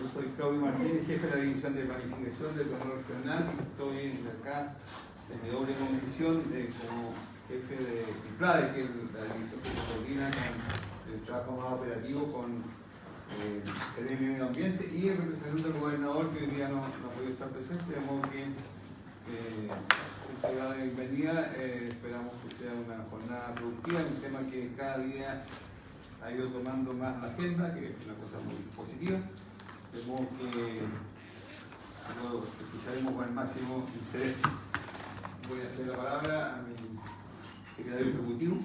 Yo soy Claudio Martínez, jefe de la División de Planificación del Gobierno Regional, y estoy acá en mi doble condición como jefe de IPLADE, que es la división que se coordina con el trabajo más operativo con el Seremi de Medio Ambiente, y el representante del gobernador, que hoy día no ha podido estar presente, de modo que esta de bienvenida. Esperamos que sea una jornada productiva, un tema que cada día ha ido tomando más la agenda, que es una cosa muy positiva, de modo que lo escucharemos con el máximo interés. Voy a hacer la palabra a mi secretario ejecutivo,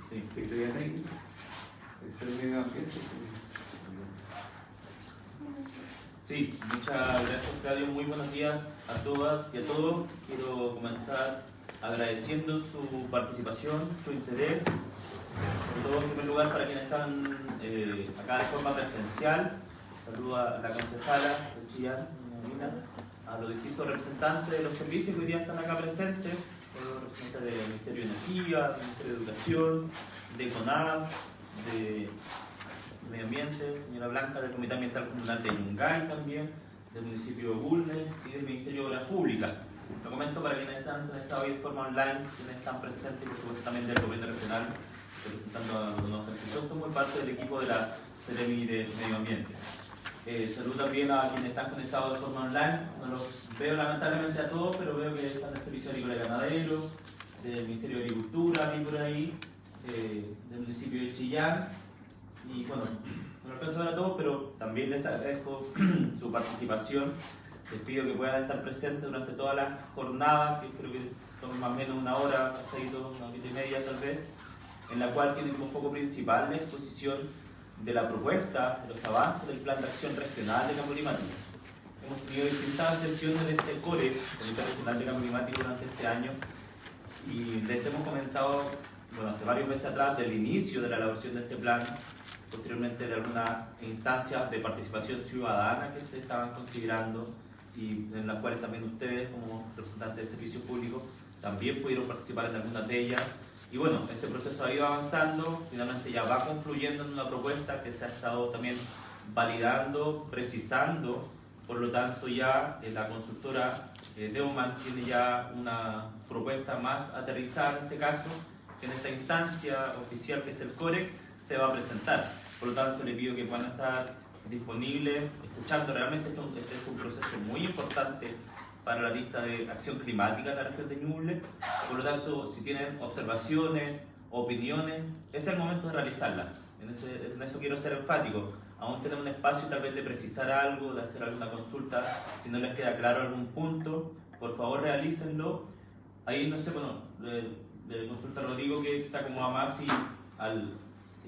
secretaria técnica, el Seremi de Medio Ambiente. Sí, muchas gracias, Claudio. Muy buenos días a todas y a todos. Quiero comenzar agradeciendo su participación, su interés, sobre todo en primer lugar para quienes están acá de forma presencial. Saludo a la concejala de Chillán, Nina, a los distintos representantes de los servicios que hoy día están acá presentes, representantes del Ministerio de Energía, del Ministerio de Educación, de CONAF, de Medio Ambiente, señora Blanca del Comité Ambiental Comunal de Yungay también, del municipio de Bulnes y del Ministerio de Obras Públicas. Lo comento para quienes están conectados hoy de forma online, quienes están presentes y por supuesto también del gobierno regional, representando a los arquitectos como parte del equipo de la Seremi de Medio Ambiente. Saludo también a quienes están conectados de forma online. No los veo lamentablemente a todos, pero veo que están del Servicio Agrícola y Ganadero, del Ministerio de Agricultura, vi por ahí, del municipio de Chillán. Y bueno, no lo alcanzo a ver a todos, pero también les agradezco su participación. Les pido que puedan estar presentes durante todas las jornadas, que creo que tomen más o menos una hora, pasadito, una horita y media tal vez, en la cual tiene como foco principal la exposición de la propuesta, de los avances del Plan de Acción Regional de Cambio Climático. Hemos tenido distintas sesiones de este CORE, Comité Regional de Cambio Climático, durante este año, y les hemos comentado, bueno, hace varios meses atrás, del inicio de la elaboración de este plan, posteriormente de algunas instancias de participación ciudadana que se estaban considerando y en las cuales también ustedes como representantes de servicios públicos también pudieron participar en algunas de ellas. Y bueno, este proceso ha ido avanzando, finalmente ya va confluyendo en una propuesta que se ha estado también validando, precisando. Por lo tanto, ya la consultora Deuman tiene ya una propuesta más aterrizada en este caso, que en esta instancia oficial que es el COREC se va a presentar. Por lo tanto, le pido que puedan estar disponibles, escuchando. Realmente este es un proceso muy importante para la lista de acción climática de la región de Ñuble. Por lo tanto, si tienen observaciones, opiniones, es el momento de realizarlas. En eso quiero ser enfático. Aún tenemos un espacio tal vez de precisar algo, de hacer alguna consulta. Si no les queda claro algún punto, por favor realícenlo. Ahí no sé, bueno, le consulta a Rodrigo que está como a más y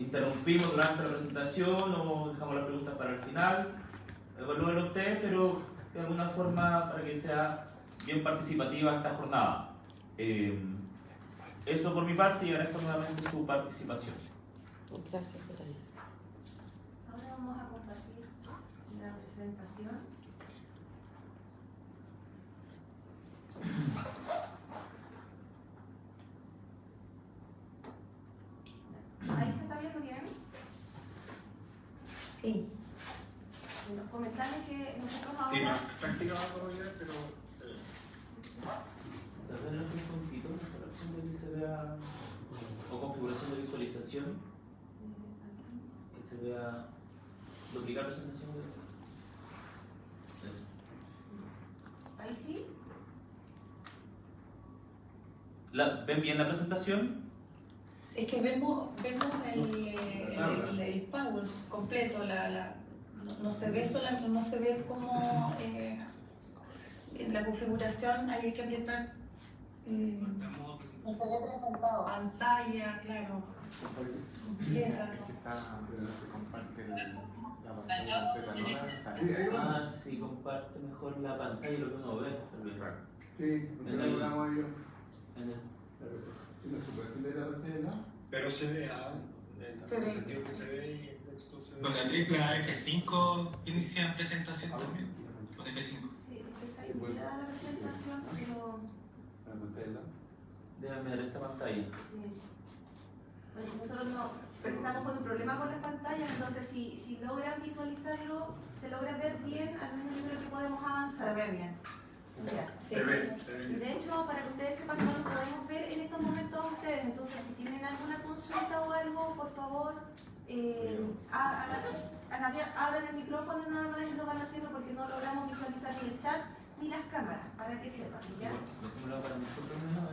interrumpimos durante la presentación o dejamos las preguntas para el final. Evalúenlo ustedes, pero de alguna forma para que sea bien participativa esta jornada. Eso por mi parte y agradezco nuevamente su participación. Gracias por ahí. Ahora vamos a compartir la presentación. ¿Ahí se está viendo bien? Sí. Los comentarios que nosotros ahora... Sí, no, práctica va a correr, pero se ve. Tal vez en un puntito, la opción de que se vea, o configuración de visualización, que se vea, duplicar presentación de eso. Ahí sí. ¿Ven bien la presentación? Es que vemos el PowerPoint completo, no se ve no se ve como la configuración, hay que apretar. No se ve presentado. Pantalla, claro. Si comparte mejor la pantalla lo que uno ve. Sí, porque lo hablamos yo. En ¿No se puede entender la pantalla, no? Pero se ve, Se ve. que se ve y el texto se ve. Con la triple F5 inicia presentación también. Con F5. Sí, está iniciada la presentación, pero... La pantalla, ¿no? Déjame ver esta pantalla. Sí. Bueno, nosotros pero estamos con un problema con las pantallas, entonces si logran visualizarlo, se logra ver bien, al menos yo creo que podemos avanzar. Se ve bien. Ya. Se ve. De hecho, para que ustedes sepan, no lo podemos ver en estos momentos a ustedes, entonces si tienen alguna consulta o algo, por favor, abran el micrófono nada más y lo van haciendo porque no logramos visualizar ni el chat ni las cámaras, para que sepan, ¿ya? Dejémoslo para nosotros, ¿no?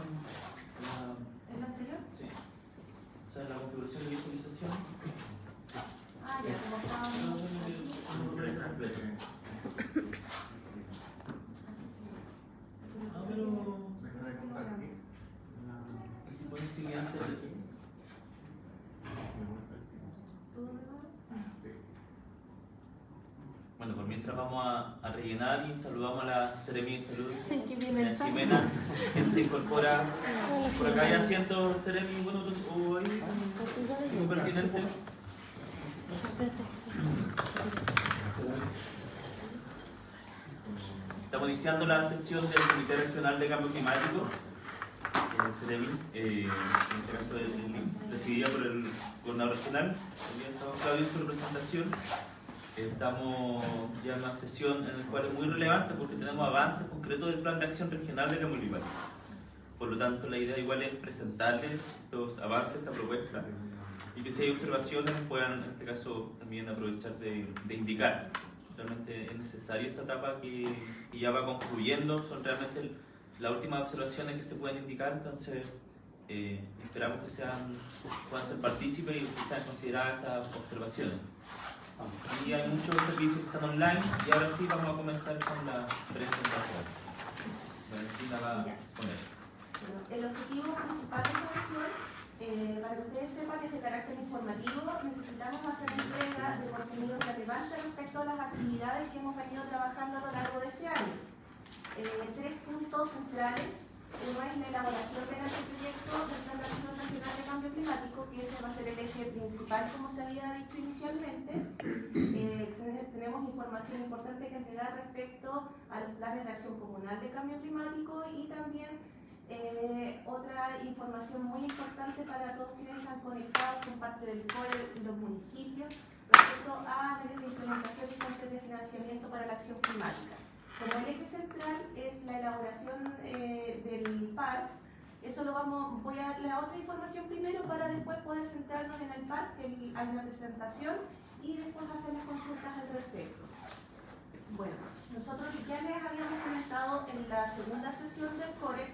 ¿En lo anterior? Sí. O sea, la configuración de visualización. Ah, ya, como estábamos aquí. Ah, pero... ¿Y si pones siguiente de Teams? Bueno, por mientras vamos a rellenar y saludamos a la Seremi de Salud, Jimena, quien se incorpora por acá. Hay asiento, Seremi, bueno, o ahí, muy pertinente. Estamos iniciando la sesión del Comité Regional de Cambio Climático, Seremi, en este caso presidida por el gobernador regional. También está Claudio en su representación. Estamos ya en una sesión en la cual es muy relevante porque tenemos avances concretos del Plan de Acción Regional de Cambio Climático. Por lo tanto, la idea igual es presentarles estos avances, esta propuesta, y que si hay observaciones puedan, en este caso, también aprovechar de indicar. Realmente es necesaria esta etapa que ya va concluyendo, son realmente las últimas observaciones que se pueden indicar, entonces esperamos que puedan ser partícipes y que sean consideradas estas observaciones. Y hay muchos servicios que están online y ahora sí vamos a comenzar con la presentación. Valentina va a exponer. Bueno, el objetivo principal de esta sesión, para que ustedes sepan, es de carácter informativo. Necesitamos hacer entrega de contenido relevante respecto a las actividades que hemos venido trabajando a lo largo de este año. Tres puntos centrales. Uno es la elaboración del anteproyecto del Plan de Acción Regional de Cambio Climático, que ese va a ser el eje principal, como se había dicho inicialmente. Tenemos información importante que entregar respecto a los planes de acción comunal de cambio climático y también otra información muy importante para todos quienes están conectados, son parte del COE y los municipios, respecto a medios de implementación y fuentes de financiamiento para la acción climática. Como el eje central es la elaboración del PAR, eso voy a dar la otra información primero para después poder centrarnos en el PAR, que hay una presentación y después hacer las consultas al respecto. Bueno, nosotros ya les habíamos comentado en la segunda sesión del CORE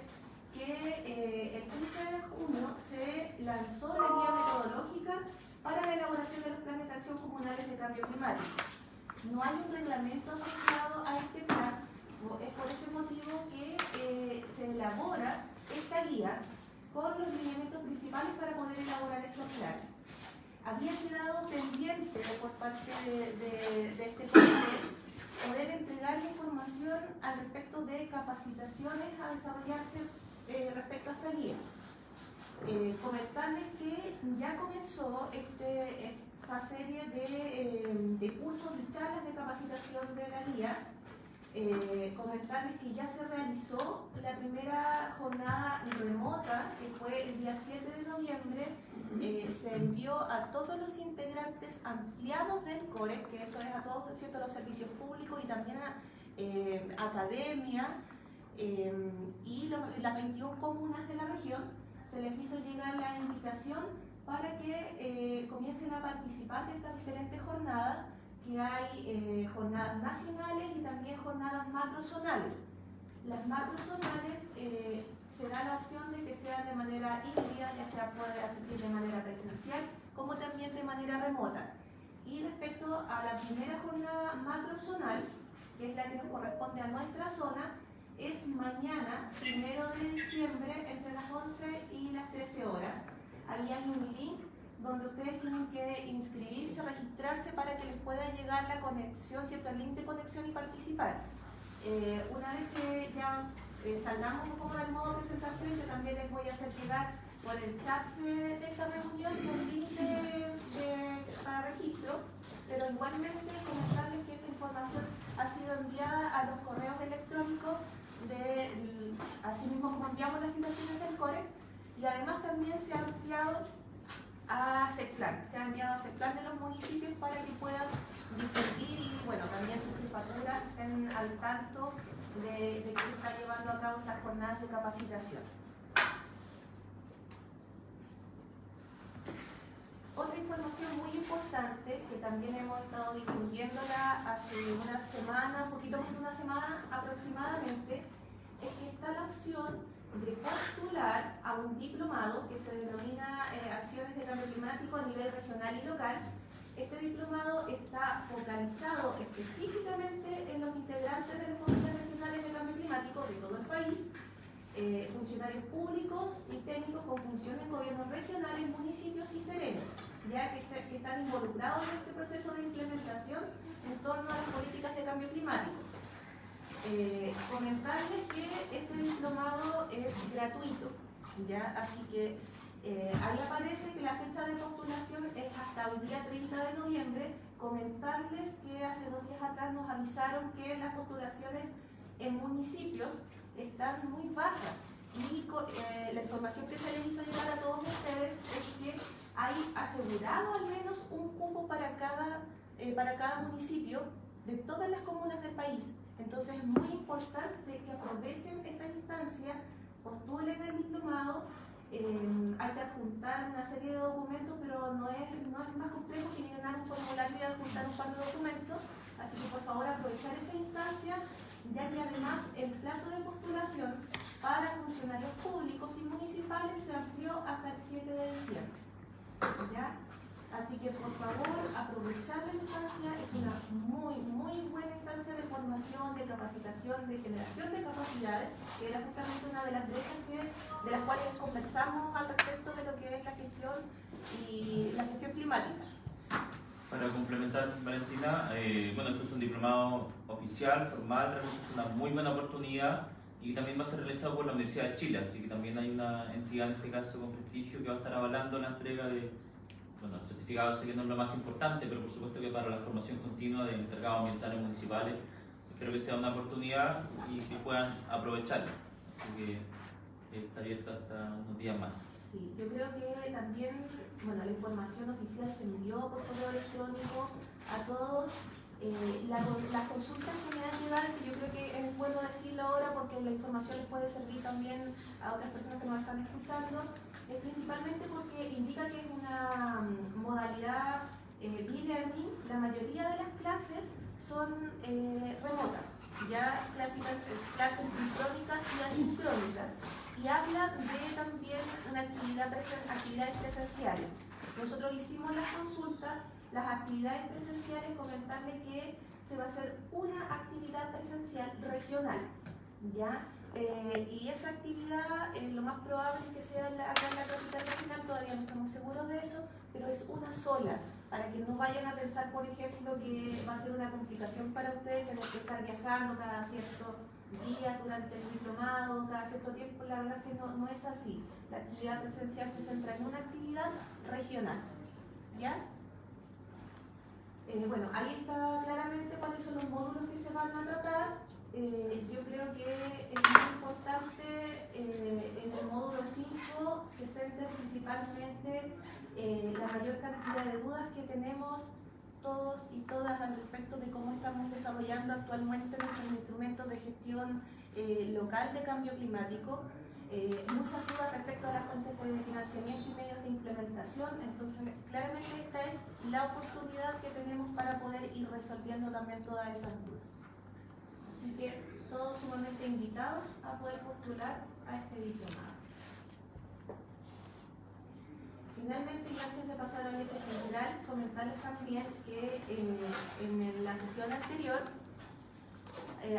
que el 15 de junio se lanzó la guía metodológica para la elaboración de los planes de acción comunales de cambio climático. No hay un reglamento asociado a este plan, es por ese motivo que se elabora esta guía con los lineamientos principales para poder elaborar estos planes. Había quedado pendiente por parte de este comité poder entregar información al respecto de capacitaciones a desarrollarse respecto a esta guía. Comentarles que ya comenzó esta serie de cursos y charlas de capacitación de la guía. Comentarles que ya se realizó la primera jornada remota, que fue el día 7 de noviembre. Se envió a todos los integrantes ampliados del CORE, que eso es a todos, ¿cierto?, los servicios públicos y también a academia y las 21 comunas de la región. Se les hizo llegar la invitación para que comiencen a participar de estas diferentes jornadas, que hay jornadas nacionales y también jornadas macrozonales. Las macrozonales se da la opción de que sean de manera híbrida, ya sea puede asistir de manera presencial como también de manera remota. Y respecto a la primera jornada macrozonal, que es la que nos corresponde a nuestra zona, es mañana, 1 de diciembre, entre las 11 y las 13 horas. Ahí hay un link donde ustedes tienen que inscribirse, registrarse para que les pueda llegar la conexión, ¿cierto?, el link de conexión y participar. Una vez que ya salgamos un poco del modo presentación, yo también les voy a hacer llegar por el chat de esta reunión un link para registro, pero igualmente comentarles que esta información ha sido enviada a los correos electrónicos así mismo como enviamos las citaciones del CORE, y además también se ha ampliado a CEPLAN. Se han enviado a CEPLAN de los municipios para que puedan discutir y, bueno, también sus jefaturas estén al tanto de que se está llevando a cabo estas jornadas de capacitación. Otra información muy importante, que también hemos estado difundiéndola hace una semana, un poquito más de una semana aproximadamente, es que está la opción de postular a un diplomado que se denomina Acciones de Cambio Climático a nivel regional y local. Este diplomado está focalizado específicamente en los integrantes de las comisiones regionales de cambio climático de todo el país, funcionarios públicos y técnicos con funciones en gobiernos regionales, municipios y serenes, ya que están involucrados en este proceso de implementación en torno a las políticas de cambio climático. Comentarles que este diplomado es gratuito, ¿ya? Así que ahí aparece que la fecha de postulación es hasta el día 30 de noviembre. Comentarles que hace 2 días atrás nos avisaron que las postulaciones en municipios están muy bajas y la información que se les hizo llegar a todos ustedes es que hay asegurado al menos un cupo para cada municipio de todas las comunas del país. Entonces es muy importante que aprovechen esta instancia, postulen el diplomado. Hay que adjuntar una serie de documentos, pero no es más complejo que llenar un formulario y adjuntar un par de documentos. Así que por favor aprovechar esta instancia, ya que además el plazo de postulación para funcionarios públicos y municipales se amplió hasta el 7 de diciembre. ¿Ya? Así que por favor aprovechar la instancia, es una muy buena instancia de formación, de capacitación, de generación de capacidades, que era justamente una de las brechas de las cuales conversamos al respecto de lo que es la gestión y la gestión climática. Para complementar, Valentina, bueno, esto es un diplomado oficial, formal, realmente es una muy buena oportunidad y también va a ser realizado por la Universidad de Chile, así que también hay una entidad, en este caso con prestigio, que va a estar avalando la entrega de, bueno, el certificado sé que no es lo más importante, pero por supuesto que para la formación continua de encargados ambientales municipales, espero que sea una oportunidad y que puedan aprovecharla, así que está abierto hasta unos días más. Sí, yo creo que también, bueno, la información oficial se envió por correo electrónico a todos. Las consultas que me han llegado, que yo creo que es bueno decirlo ahora porque la información les puede servir también a otras personas que nos están escuchando, es principalmente porque indica que es una modalidad e-learning. La mayoría de las clases son remotas, ya clases sincrónicas y asincrónicas, y habla de también una actividades presenciales. Nosotros hicimos las consultas, las actividades presenciales, comentarles que se va a hacer una actividad presencial regional, ¿ya? Y esa actividad lo más probable es que sea acá en la capital regional, todavía no estamos seguros de eso, pero es una sola, para que no vayan a pensar, por ejemplo, que va a ser una complicación para ustedes tener que estar viajando cada cierto día durante el diplomado, cada cierto tiempo. La verdad es que no es así. La actividad presencial se centra en una actividad regional, ¿ya? Bueno, ahí está claramente cuáles son los módulos que se van a tratar. Yo creo que es muy importante, en el módulo 5 se centra principalmente la mayor cantidad de dudas que tenemos todos y todas al respecto de cómo estamos desarrollando actualmente nuestros instrumentos de gestión local de cambio climático. Muchas dudas respecto a las fuentes de financiamiento y medios de implementación. Entonces, claramente esta es la oportunidad que tenemos para poder ir resolviendo también todas esas dudas. Así que todos sumamente invitados a poder postular a este diplomado. Finalmente, y antes de pasar al eje central, comentarles también que en la sesión anterior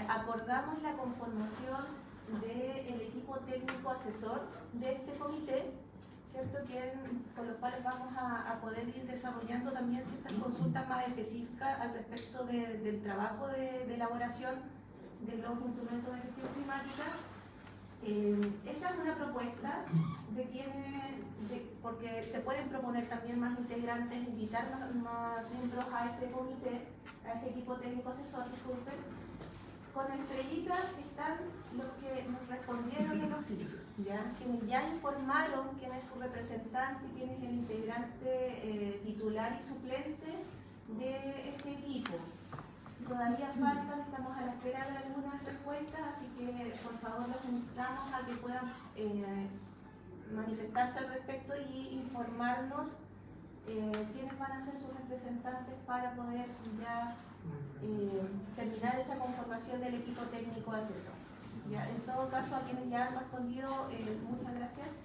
acordamos la conformación del equipo técnico asesor de este comité, ¿cierto? Con los cuales vamos a poder ir desarrollando también ciertas consultas más específicas al respecto del trabajo de elaboración de los instrumentos de gestión climática. Esa es una propuesta porque se pueden proponer también más integrantes, invitar más miembros a este comité, a este equipo técnico asesor, disculpen. con estrellita están los que nos respondieron el oficio, ¿ya? Quienes ya informaron quién es su representante, quién es el integrante titular y suplente de este equipo. Todavía faltan, estamos a la espera de algunas respuestas, así que por favor los instamos a que puedan manifestarse al respecto y informarnos quiénes van a ser sus representantes para poder ya terminar esta conformación del equipo técnico asesor. Ya, en todo caso, a quienes ya han respondido, muchas gracias.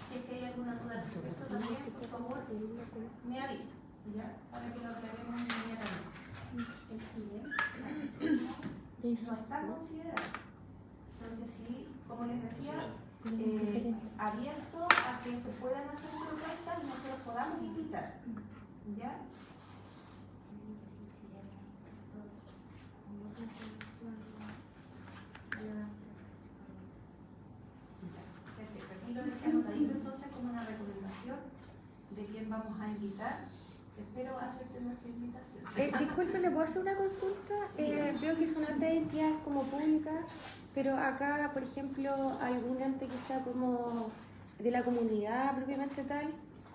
Si es que hay alguna duda al respecto también, por favor, me avisa, ¿ya? Para que lo aclaremos inmediatamente. No está considerado. Entonces, sí, como les decía, abierto a que se puedan hacer propuestas y nosotros podamos invitar, ¿ya? Perfecto, aquí lo dejé anotadito entonces como una recomendación de quién vamos a invitar. Espero acepten nuestra invitación. Disculpe, ¿le puedo hacer una consulta? Veo que son hartas entidades como públicas, pero acá, por ejemplo, algún ente que sea como de la comunidad propiamente tal,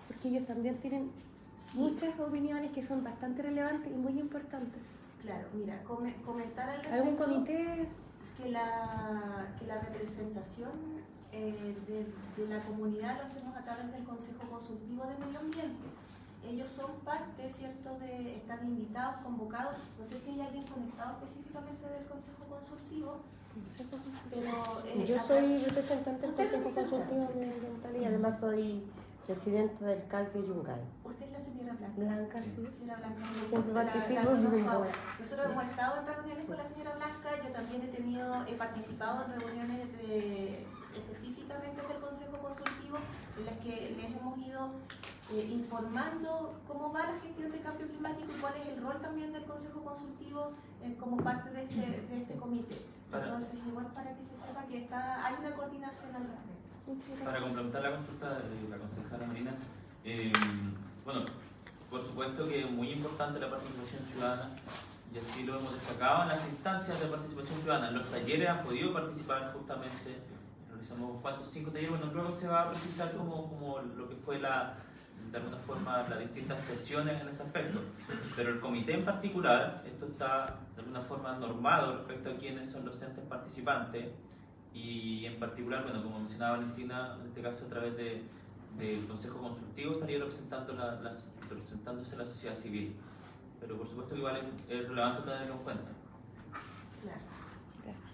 porque ellos también tienen muchas opiniones que son bastante relevantes y muy importantes. Claro, mira, comentar al respecto. ¿Algún comité? Es que la representación de la comunidad lo hacemos a través del Consejo Consultivo de Medio Ambiente. Ellos son parte, ¿cierto?, están invitados, convocados. No sé si hay alguien conectado específicamente del Consejo Consultivo, pero... Yo soy representante del ¿Usted es Consejo Consultivo Medioambiental y además soy presidenta del CAC de Yungay. Usted es la señora Blanca. Blanca, sí. Señora Blanca, Siempre participo. conozco ahora. Nosotros hemos estado en reuniones con la señora Blanca, yo también he participado en reuniones específicamente del Consejo Consultivo, en las que les hemos ido informando cómo va la gestión de cambio climático y cuál es el rol también del Consejo Consultivo como parte de este comité. Entonces, igual para que se sepa que hay una coordinación al respecto. Para complementar la consulta de la concejala Marina, bueno, por supuesto que es muy importante la participación ciudadana y así lo hemos destacado en las instancias de participación ciudadana. En los talleres han podido participar justamente, realizamos 5 talleres, bueno, luego se va a precisar como lo que fue de alguna forma las distintas sesiones en ese aspecto, pero el comité en particular, esto está de alguna forma normado respecto a quiénes son los entes participantes y en particular, bueno, como mencionaba Valentina, en este caso a través del Consejo Consultivo estaría representándose la sociedad civil, pero por supuesto que igual es relevante tenerlo en cuenta. Claro. Gracias.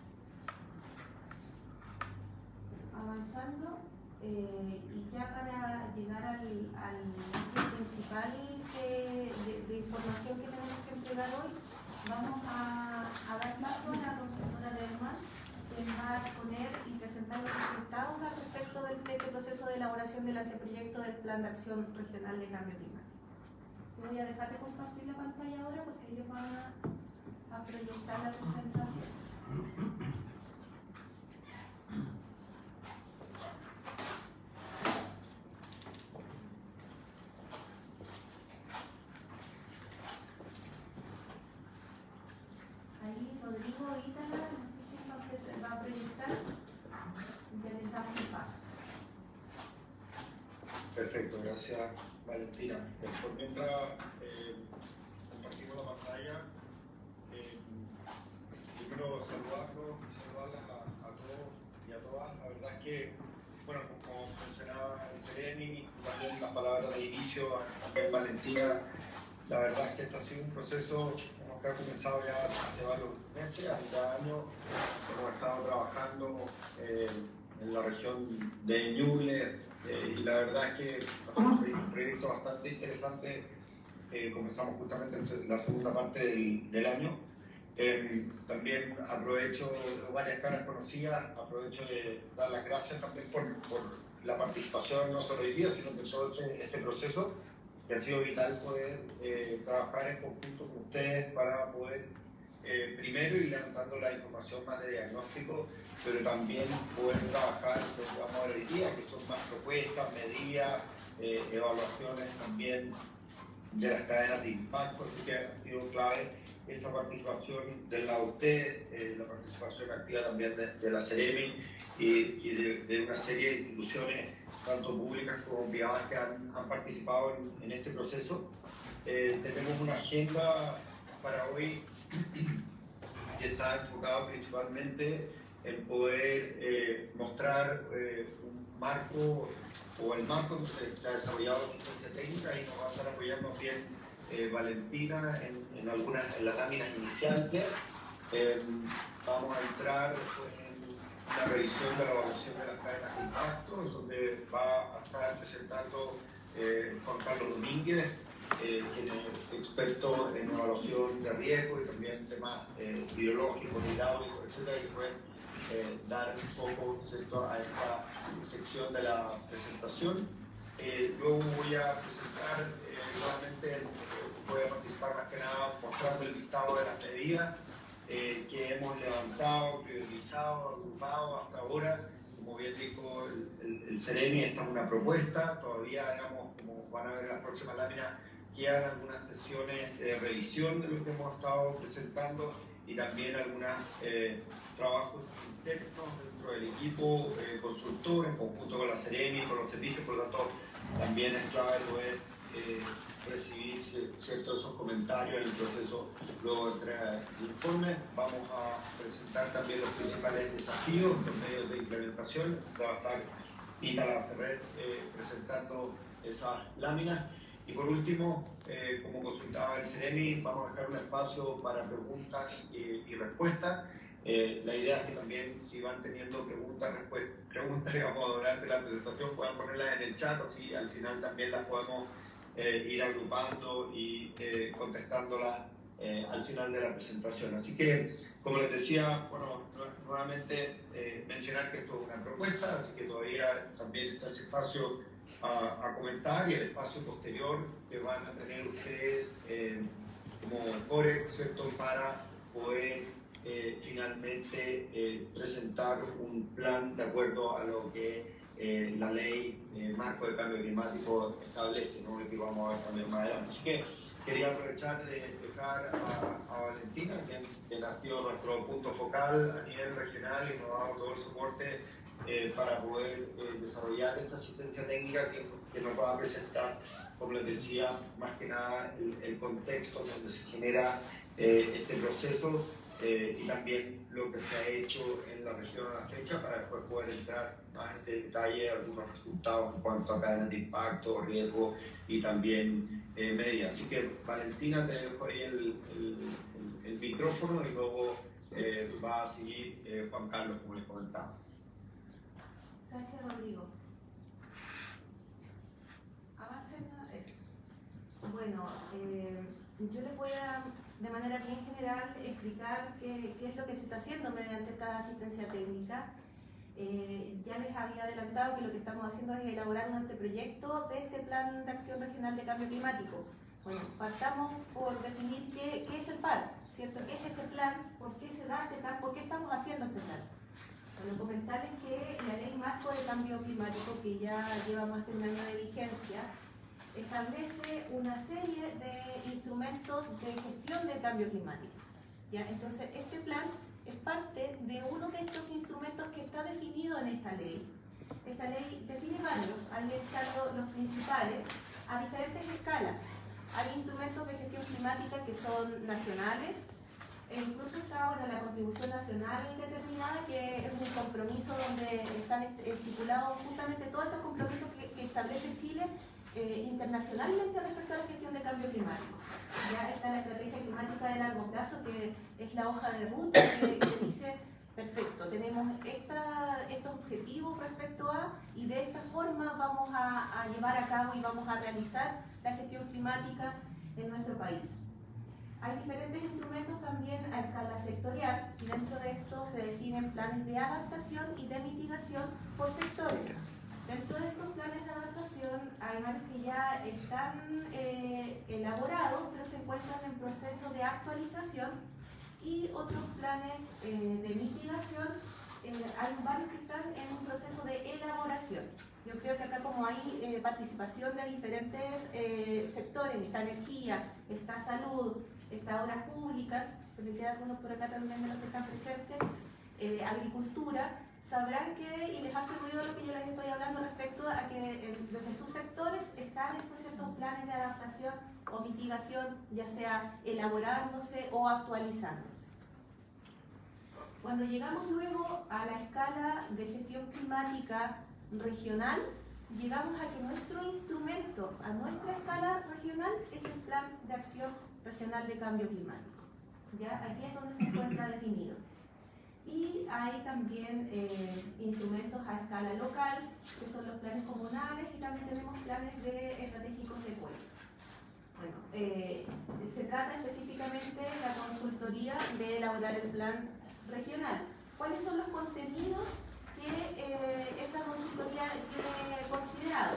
Avanzando, y ya para llegar al eje principal de información que tenemos que entregar hoy, vamos a dar paso a la consultora de ERMA, que va a exponer y presentar los resultados al respecto de este proceso de elaboración del anteproyecto del Plan de Acción Regional de Cambio Climático. Voy a dejar de compartir la pantalla ahora porque ellos van a proyectar la presentación. Ahí Rodrigo Ítala, no sé quién va a proyectar, ya les damos el paso. Perfecto, gracias Valentina. Por mientras compartimos la pantalla, primero saludarlos y saludarlas a todos y a todas. La verdad es que, bueno, como mencionaba Sereni, también las palabras de inicio, también Valentina, la verdad es que este ha sido un proceso que ha comenzado ya hace varios meses, hace cada año. Hemos estado trabajando en la región de Ñuble y la verdad es que ha sido un proyecto bastante interesante. Comenzamos justamente en la segunda parte del año. También aprovecho varias caras conocidas, aprovecho de dar las gracias también por la participación, no solo hoy día, sino que todo este proceso, que ha sido vital poder trabajar en conjunto con ustedes para poder primero ir levantando la información más de diagnóstico, pero también poder trabajar lo que vamos a ver hoy día, que son más propuestas, medidas, evaluaciones también de las cadenas de impacto, así que ha sido clave esa participación de la UTE, la participación activa también de la Ceremi y de una serie de instituciones, tanto públicas como privadas, que han participado en este proceso. Tenemos una agenda para hoy que está enfocada principalmente en poder mostrar un marco o el marco donde se ha desarrollado la asistencia técnica, y nos va a estar apoyando bien Valentina en las láminas iniciales. Vamos a entrar en la revisión de la evaluación de las cadenas de impacto, donde va a estar presentando Juan Carlos Domínguez, quien es experto en evaluación de riesgo y también temas biológicos, hidráulicos, etcétera, y pueden dar un poco, ¿cierto?, a esta sección de la presentación. Luego voy a presentar, nuevamente voy a participar más que nada mostrando el listado de las medidas que hemos levantado, priorizado, agrupado hasta ahora. Como bien dijo el Ceremi, esta es una propuesta, todavía, digamos, como van a ver en las próximas láminas, quedan algunas sesiones de revisión de lo que hemos estado presentando y también algunos trabajos internos dentro del equipo consultor en conjunto con la Ceremi, con los servicios. Por lo tanto, también es clave poder recibir ciertos esos comentarios en el proceso luego de entrega del informe. Vamos a presentar también los principales desafíos, los medios de implementación. Va a estar Ítala Ferrer presentando esas láminas. Y por último, como consultaba el Ceremi, vamos a dejar un espacio para preguntas y respuestas. La idea es que también, si van teniendo preguntas, digamos, durante la presentación, puedan ponerlas en el chat, así al final también las podemos ir agrupando y contestándolas al final de la presentación. Así que, como les decía, bueno, nuevamente mencionar que esto es una propuesta, así que todavía también está ese espacio a comentar, y el espacio posterior que van a tener ustedes como core, ¿cierto?, para poder finalmente presentar un plan de acuerdo a lo que la ley marco de cambio climático establece, ¿no?, y que vamos a ver también más adelante. Así que quería aprovechar de dejar a Valentina, quien ha sido nuestro punto focal a nivel regional y nos ha dado todo el soporte para poder desarrollar esta asistencia técnica que nos va a presentar, como les decía, más que nada el contexto donde se genera este proceso y también lo que se ha hecho en la región a la fecha, para después poder entrar más en detalle algunos resultados en cuanto a cadenas de impacto, riesgo y también medidas. Así que, Valentina, te dejo ahí el micrófono y luego va a seguir Juan Carlos, como les comentaba. Gracias, Rodrigo. Avancen eso. Bueno, yo les voy a, de manera bien general, explicar qué es lo que se está haciendo mediante esta asistencia técnica. Ya les había adelantado que lo que estamos haciendo es elaborar un anteproyecto de este Plan de Acción Regional de Cambio Climático. Bueno, partamos por definir qué es el PAR, ¿cierto? ¿Qué es este plan? ¿Por qué se da este plan? ¿Por qué estamos haciendo este plan? Bueno, comentarles que la Ley Marco de Cambio Climático, que ya lleva más de un año de vigencia, establece una serie de instrumentos de gestión del cambio climático. ¿Ya? Entonces, este plan es parte de uno de estos instrumentos que está definido en esta ley. Esta ley define varios, ahí están los principales, a diferentes escalas. Hay instrumentos de gestión climática que son nacionales, e incluso está la contribución nacional determinada, que es un compromiso donde están estipulados justamente todos estos compromisos que establece Chile internacionalmente respecto a la gestión de cambio climático. Ya está la estrategia climática de largo plazo, que es la hoja de ruta que dice, perfecto, tenemos estos objetivos respecto a, y de esta forma vamos a llevar a cabo y vamos a realizar la gestión climática en nuestro país. Hay diferentes instrumentos también a escala sectorial, y dentro de esto se definen planes de adaptación y de mitigación por sectores. Dentro de estos planes de adaptación hay varios que ya están elaborados, pero se encuentran en proceso de actualización, y otros planes de mitigación, hay varios que están en un proceso de elaboración. Yo creo que acá como hay participación de diferentes sectores, está energía, está salud, está obras públicas, se me quedan algunos por acá también de los que están presentes, agricultura, sabrán que, y les hace ruido lo que yo les estoy hablando respecto a que desde sus sectores están estos ciertos planes de adaptación o mitigación, ya sea elaborándose o actualizándose. Cuando llegamos luego a la escala de gestión climática regional, llegamos a que nuestro instrumento, a nuestra escala regional, es el Plan de Acción Regional de Cambio Climático. ¿Ya? Aquí es donde se encuentra definido. Y hay también instrumentos a escala local, que son los planes comunales, y también tenemos planes estratégicos de pueblo. Bueno, se trata específicamente de la consultoría de elaborar el plan regional. ¿Cuáles son los contenidos que esta consultoría tiene considerado?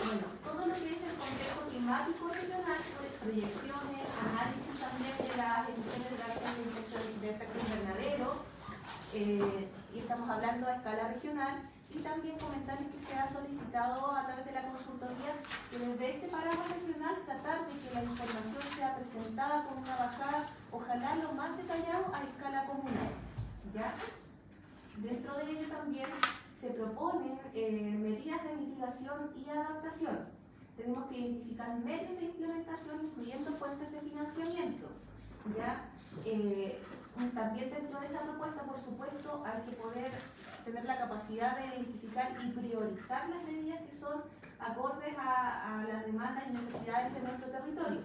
Bueno, todo lo que es el contexto climático regional, proyecciones, análisis también de las emisiones de gases de efecto invernadero, y estamos hablando a escala regional, y también comentarles que se ha solicitado a través de la consultoría que desde este parámetro regional tratar de que la información sea presentada con una bajada, ojalá lo más detallado a escala comunal. ¿Ya? Dentro de ello también se proponen medidas de mitigación y adaptación. Tenemos que identificar medios de implementación, incluyendo fuentes de financiamiento. ¿Ya? También dentro de esta propuesta, por supuesto, hay que poder tener la capacidad de identificar y priorizar las medidas que son acordes a las demandas y necesidades de nuestro territorio.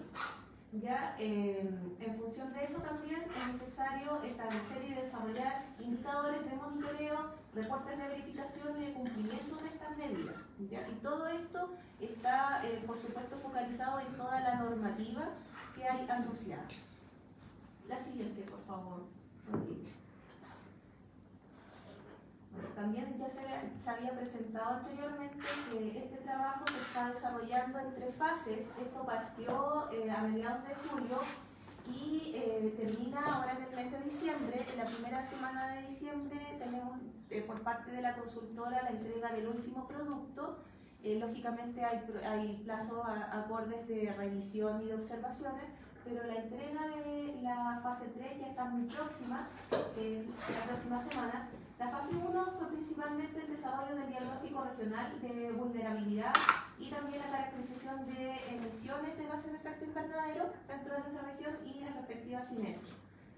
¿Ya? En función de eso también es necesario establecer y desarrollar indicadores de monitoreo, reportes de verificación y de cumplimiento de estas medidas. ¿Ya? Y todo esto está, por supuesto, focalizado en toda la normativa que hay asociada. La siguiente, por favor. Bueno, también ya se había presentado anteriormente que este trabajo se está desarrollando en 3 fases. Esto partió a mediados de julio y termina ahora en el mes de diciembre. En la primera semana de diciembre tenemos por parte de la consultora la entrega del último producto. Lógicamente hay plazos acordes de revisión y de observaciones, pero la entrega de la fase 3 ya está muy próxima, la próxima semana. La fase 1 fue principalmente el desarrollo del diagnóstico regional de vulnerabilidad y también la caracterización de emisiones de gases de efecto invernadero dentro de nuestra región y las respectivas sinergias.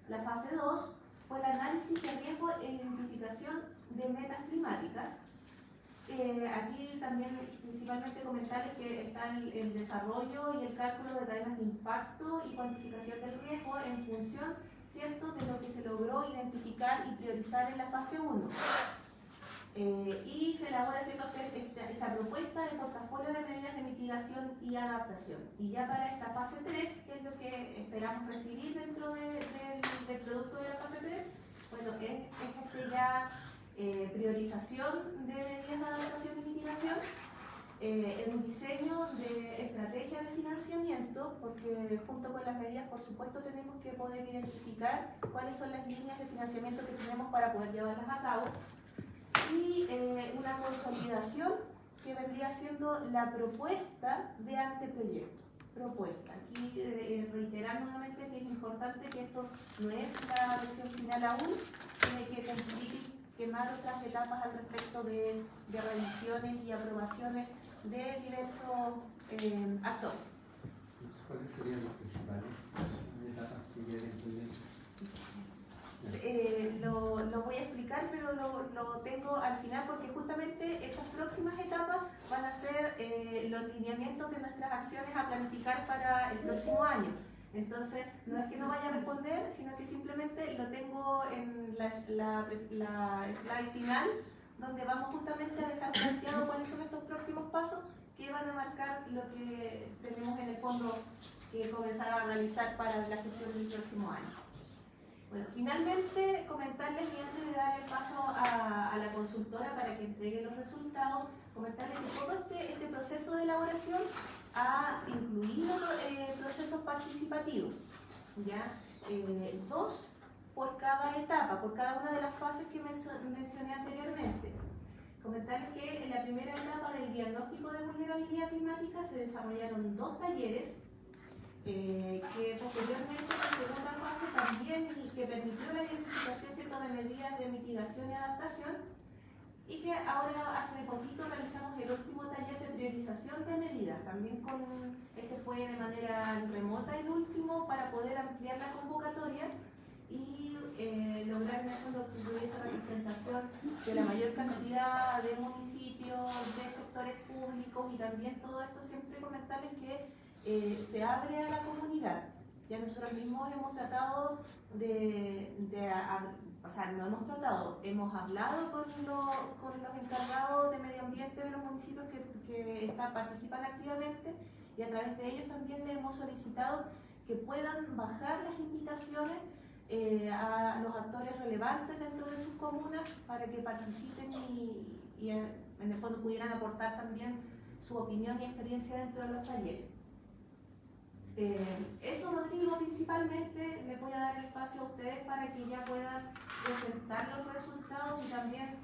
La fase 2 fue el análisis de riesgo e identificación de metas climáticas. Aquí también principalmente comentarles que está el desarrollo y el cálculo de cadenas de impacto y cuantificación del riesgo en función, ¿cierto?, de lo que se logró identificar y priorizar en la fase 1. Y se elabora, ¿cierto?, esta propuesta de portafolio de medidas de mitigación y adaptación. Y ya para esta fase 3, que es lo que esperamos recibir dentro del producto de la fase 3, bueno, es ya priorización de medidas de adaptación y mitigación, un diseño de estrategias de financiamiento, porque junto con las medidas, por supuesto, tenemos que poder identificar cuáles son las líneas de financiamiento que tenemos para poder llevarlas a cabo, y una consolidación que vendría siendo la propuesta de anteproyecto. Propuesta. Aquí reiterar nuevamente que es importante que esto no es la versión final aún, tiene que cumplir quemar otras etapas al respecto de revisiones y aprobaciones de diversos actores. ¿Cuáles serían las principales etapas que quieren incluir? Lo voy a explicar, pero lo tengo al final, porque justamente esas próximas etapas van a ser los lineamientos de nuestras acciones a planificar para el próximo año. Entonces, no es que no vaya a responder, sino que simplemente lo tengo en la slide final, donde vamos justamente a dejar planteado cuáles son estos próximos pasos que van a marcar lo que tenemos en el fondo que comenzar a realizar para la gestión del próximo año. Bueno, finalmente comentarles, y antes de dar el paso a la consultora para que entregue los resultados, comentarles que todo este proceso de elaboración ha incluido procesos participativos, ¿ya? 2 por cada etapa, por cada una de las fases que mencioné anteriormente. Comentarles que en la primera etapa del diagnóstico de vulnerabilidad climática se desarrollaron 2 talleres que posteriormente en la segunda fase también y que permitió la identificación ¿cierto? De medidas de mitigación y adaptación, y que ahora hace poquito realizamos el último taller de priorización de medidas, también ese fue de manera remota el último para poder ampliar la convocatoria y lograr en el fondo que tuviese representación de la mayor cantidad de municipios, de sectores públicos, y también todo esto siempre comentarles que se abre a la comunidad. Ya nosotros mismos hemos tratado hemos hablado con los encargados de medio ambiente de los municipios que participan activamente, y a través de ellos también le hemos solicitado que puedan bajar las invitaciones a los actores relevantes dentro de sus comunas para que participen y en el fondo pudieran aportar también su opinión y experiencia dentro de los talleres. Eso, Rodrigo, principalmente. Les voy a dar el espacio a ustedes para que ya puedan presentar los resultados y también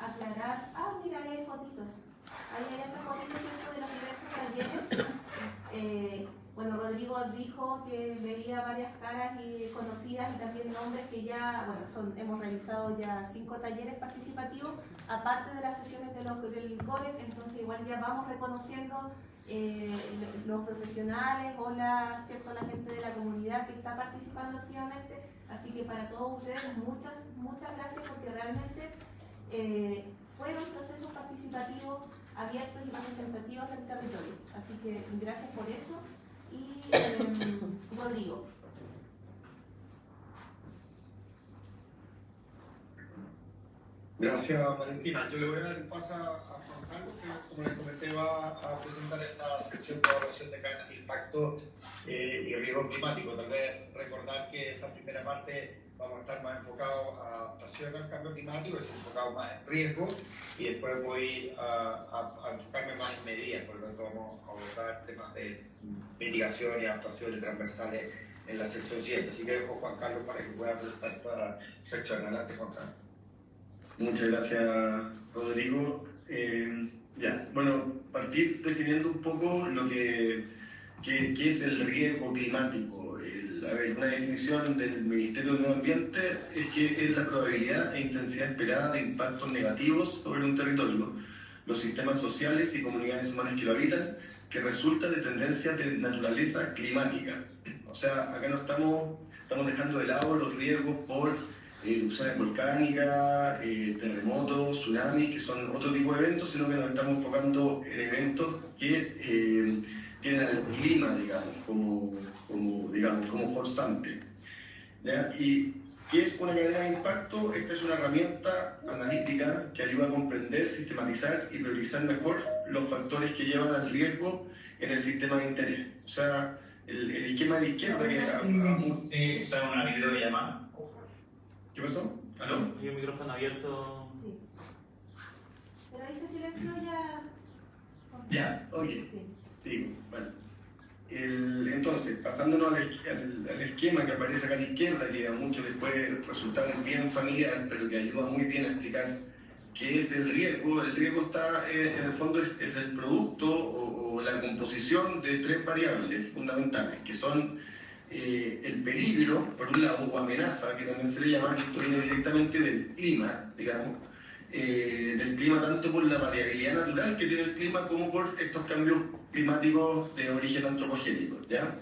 aclarar. Mira, ahí hay fotitos. Ahí hay estas fotitos de los diversos talleres. Bueno, Rodrigo dijo que veía varias caras y conocidas y también nombres que ya, hemos realizado ya 5 talleres participativos, aparte de las sesiones del GOREC, entonces igual ya vamos reconociendo los profesionales o la gente de la comunidad que está participando activamente. Así que para todos ustedes muchas gracias, porque realmente fueron procesos participativos abiertos y representativos del territorio. Así que gracias por eso. Y Rodrigo. Gracias, Valentina. Yo le voy a dar el paso a Juan Carlos, que como les comenté va a presentar esta sección de evaluación de cadenas de impacto y riesgo climático. Tal vez recordar que esta primera parte vamos a estar más enfocados a adaptación al cambio climático, es enfocado más en riesgo, y después voy a enfocarme más en medidas, por lo tanto vamos a abordar temas de mitigación y adaptaciones transversales en la sección siguiente. Así que dejo a Juan Carlos para que pueda presentar esta sección. Adelante, Juan Carlos. Muchas gracias, Rodrigo. Partir definiendo un poco lo qué es el riesgo climático. Una definición del Ministerio del Medio Ambiente es que es la probabilidad e intensidad esperada de impactos negativos sobre un territorio, los sistemas sociales y comunidades humanas que lo habitan, que resulta de tendencias de naturaleza climática. O sea, acá no estamos dejando de lado los riesgos por erupciones volcánicas, terremotos, tsunamis, que son otro tipo de eventos, sino que nos estamos enfocando en eventos que tienen al clima, digamos, como forzante. ¿Ya? ¿Y qué es una cadena de impacto? Esta es una herramienta analítica que ayuda a comprender, sistematizar y priorizar mejor los factores que llevan al riesgo en el sistema de interés. O sea, el esquema de izquierda que... ¿Usar una videollamada? ¿Qué pasó? ¿Aló? ¿Y un micrófono abierto? Sí. Pero ahí se silenció ya. Ya, oye. Sí, bueno. Entonces, pasándonos al esquema que aparece acá a la izquierda, que a muchos les puede resultar bien familiar, pero que ayuda muy bien a explicar qué es el riesgo. El riesgo está, en el fondo, es el producto o la composición de 3 variables fundamentales, que son el peligro, por un lado, o amenaza, que también se le llama, que esto viene directamente del clima, digamos, del clima tanto por la variabilidad natural que tiene el clima como por estos cambios climáticos de origen antropogénico, ¿ya?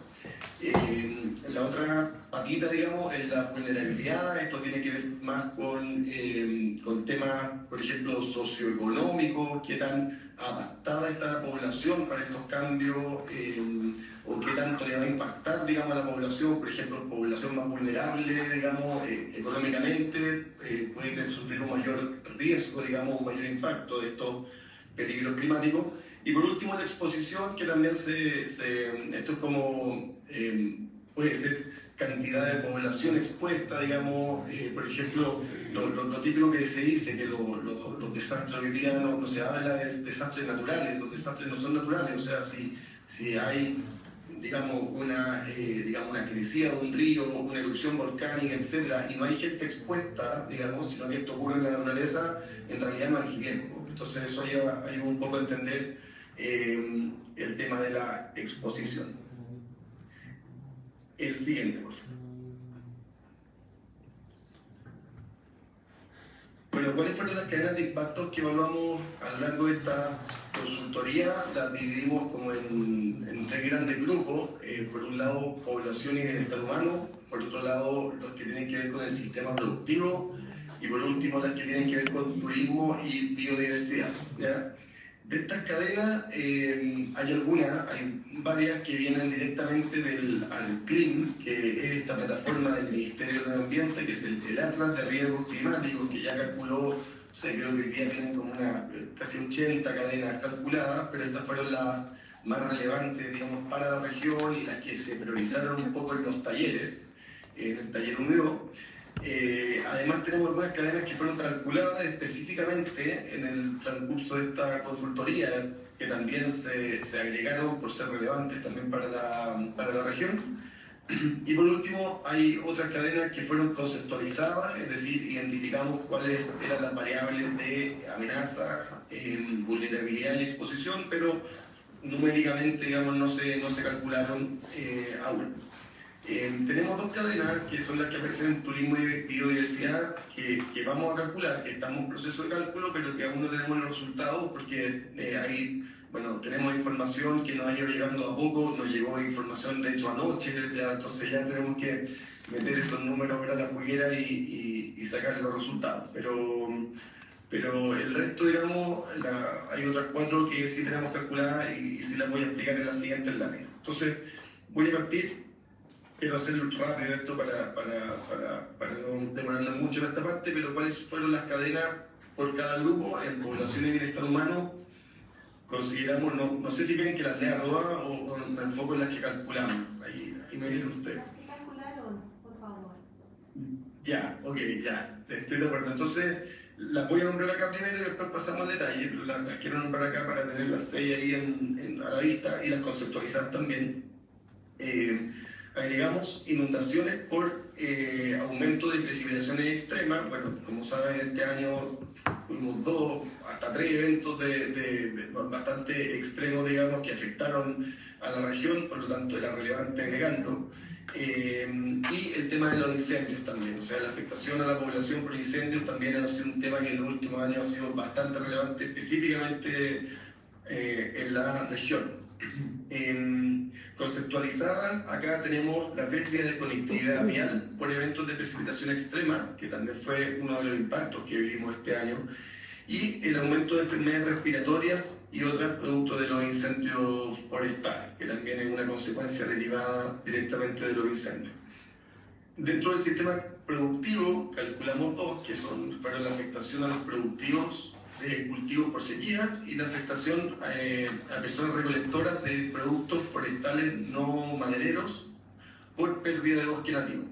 La otra patita, digamos, es la vulnerabilidad. Esto tiene que ver más con temas, por ejemplo, socioeconómicos, qué tan adaptada está la población para estos cambios, o qué tanto le va a impactar, digamos, a la población. Por ejemplo, población más vulnerable, digamos, económicamente, puede sufrir un mayor riesgo, digamos, un mayor impacto de estos peligros climáticos. Y por último, la exposición, que también esto es como, puede ser cantidad de población expuesta, digamos, por ejemplo, lo típico que se dice, que los desastres hoy día no se habla de desastres naturales, los desastres no son naturales, o sea, si hay digamos, una crecida de un río, una erupción volcánica, etcétera, y no hay gente expuesta, digamos, sino que esto ocurre en la naturaleza, en realidad no hay riesgo. Entonces eso ayuda un poco a entender el tema de la exposición. El siguiente, por favor. Bueno, ¿cuáles fueron las cadenas de impactos que evaluamos a lo largo de esta consultoría? Las dividimos como en tres grandes grupos. Por un lado, población y bienestar humano. Por otro lado, los que tienen que ver con el sistema productivo. Y por último, las que tienen que ver con turismo y biodiversidad, ¿ya? De estas cadenas hay varias que vienen directamente del ARCLIM, que es esta plataforma del Ministerio del Medio Ambiente, que es el Atlas de Riesgos Climáticos, que ya calculó, o sea, creo que hoy día tienen como casi 80 cadenas calculadas, pero estas fueron las más relevantes, digamos, para la región y las que se priorizaron un poco en los talleres, en el taller unido. Además tenemos algunas cadenas que fueron calculadas específicamente en el transcurso de esta consultoría, que también se agregaron por ser relevantes también para la región. Y por último, hay otras cadenas que fueron conceptualizadas, es decir, identificamos cuáles eran las variables de amenaza, vulnerabilidad y exposición, pero numéricamente, digamos, no se calcularon aún. Tenemos dos cadenas que son las que aparecen en turismo y biodiversidad que vamos a calcular, que estamos en proceso de cálculo, pero que aún no tenemos los resultados porque ahí, bueno, tenemos información que nos ha ido llegando a poco, nos llegó información de hecho anoche, entonces ya tenemos que meter esos números a la juguera y sacar los resultados. Pero el resto, digamos, hay otras 4 que sí tenemos calculadas y sí las voy a explicar en la siguiente lámina. Entonces, voy a partir. Quiero hacerlo rápido esto para no demorarnos mucho en esta parte, pero ¿cuáles fueron las cadenas por cada grupo? En población y bienestar humano consideramos, no sé si quieren que las lea todas o me enfoco en las que calculamos. Ahí me dicen ustedes. Las que calcularon, por favor. Ya, ok, ya, sí, estoy de acuerdo. Entonces, las voy a nombrar acá primero y después pasamos al detalle, pero las quiero nombrar acá para tener las 6 ahí a la vista y las conceptualizar también. Agregamos inundaciones por aumento de precipitaciones extremas. Bueno, como saben, este año tuvimos 2 hasta 3 eventos bastante extremos, digamos, que afectaron a la región, por lo tanto era relevante agregarlo. Y el tema de los incendios también, o sea, la afectación a la población por incendios también ha sido un tema que en los últimos años ha sido bastante relevante, específicamente en la región. Conceptualizada, acá tenemos la pérdida de conectividad vial por eventos de precipitación extrema, que también fue uno de los impactos que vivimos este año, y el aumento de enfermedades respiratorias y otras producto de los incendios forestales, que también es una consecuencia derivada directamente de los incendios. Dentro del sistema productivo calculamos 2, que fueron la afectación a los productivos de cultivos por sequía y la afectación a personas recolectoras de productos forestales no madereros por pérdida de bosque nativo.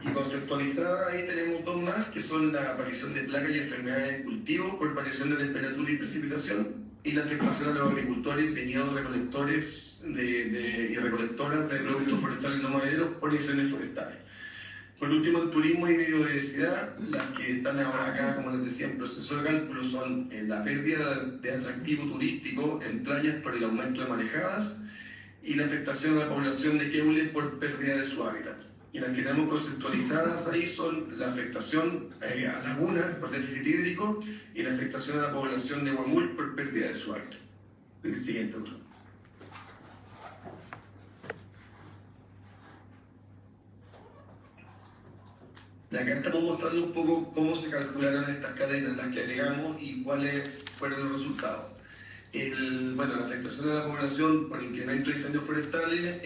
Y conceptualizada ahí tenemos 2 más, que son la aparición de plagas y enfermedades de cultivo por variación de temperatura y precipitación, y la afectación a los agricultores, viñedos, recolectores y recolectoras de productos forestales no madereros por incendios forestales. Por último, en turismo y biodiversidad, las que están ahora acá, como les decía, en proceso de cálculo son la pérdida de atractivo turístico en playas por el aumento de marejadas y la afectación a la población de Queule por pérdida de su hábitat. Y las que tenemos conceptualizadas ahí son la afectación a lagunas por déficit hídrico y la afectación a la población de Huemul por pérdida de su hábitat. El siguiente, por favor. Y acá estamos mostrando un poco cómo se calcularon estas cadenas, las que agregamos y cuáles fueron los resultados. La afectación a la población por incremento de incendios forestales,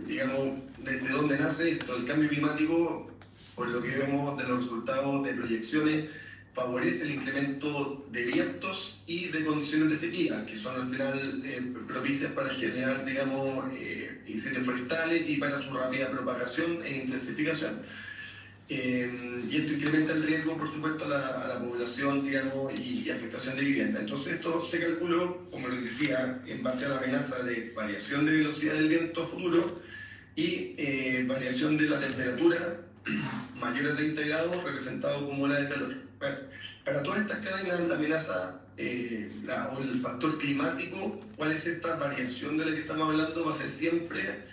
digamos, desde dónde nace esto, el cambio climático, por lo que vemos de los resultados de proyecciones, favorece el incremento de vientos y de condiciones de sequía, que son al final propicias para generar, digamos, incendios forestales y para su rápida propagación e intensificación. y esto incrementa el riesgo, por supuesto, a la población, digamos, y afectación de vivienda. Entonces esto se calculó, como les decía, en base a la amenaza de variación de velocidad del viento a futuro y variación de la temperatura mayor a 30 grados representado como ola de calor. Bueno, para todas estas cadenas, la amenaza o el factor climático, ¿cuál es esta variación de la que estamos hablando? Va a ser siempre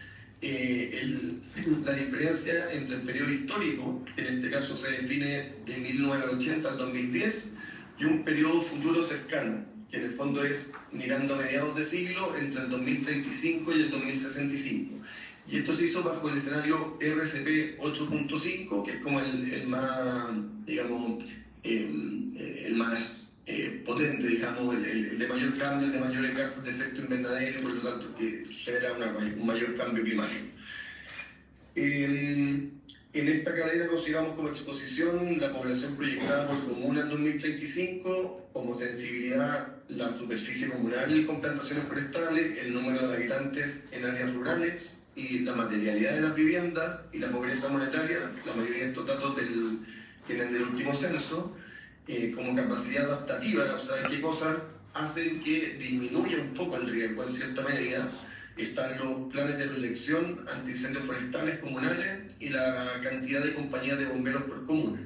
la diferencia entre el periodo histórico, que en este caso se define de 1980 al 2010, y un periodo futuro cercano, que en el fondo es mirando a mediados de siglo entre el 2035 y el 2065. Y esto se hizo bajo el escenario RCP 8.5, que es como el más, digamos, el más potente, digamos, el de mayor cambio, el de mayores gases de efecto invernadero, por lo tanto que genera un mayor cambio climático. En esta cadena consideramos como exposición la población proyectada por comuna en 2035, como sensibilidad la superficie comunal con plantaciones forestales, el número de habitantes en áreas rurales y la materialidad de las viviendas y la pobreza monetaria. La mayoría de estos datos vienen del último censo. Como capacidad adaptativa, o sea, qué cosas hacen que disminuya un poco el riesgo en cierta medida. Están los planes de protección antiincendios forestales comunales y la cantidad de compañías de bomberos por comuna.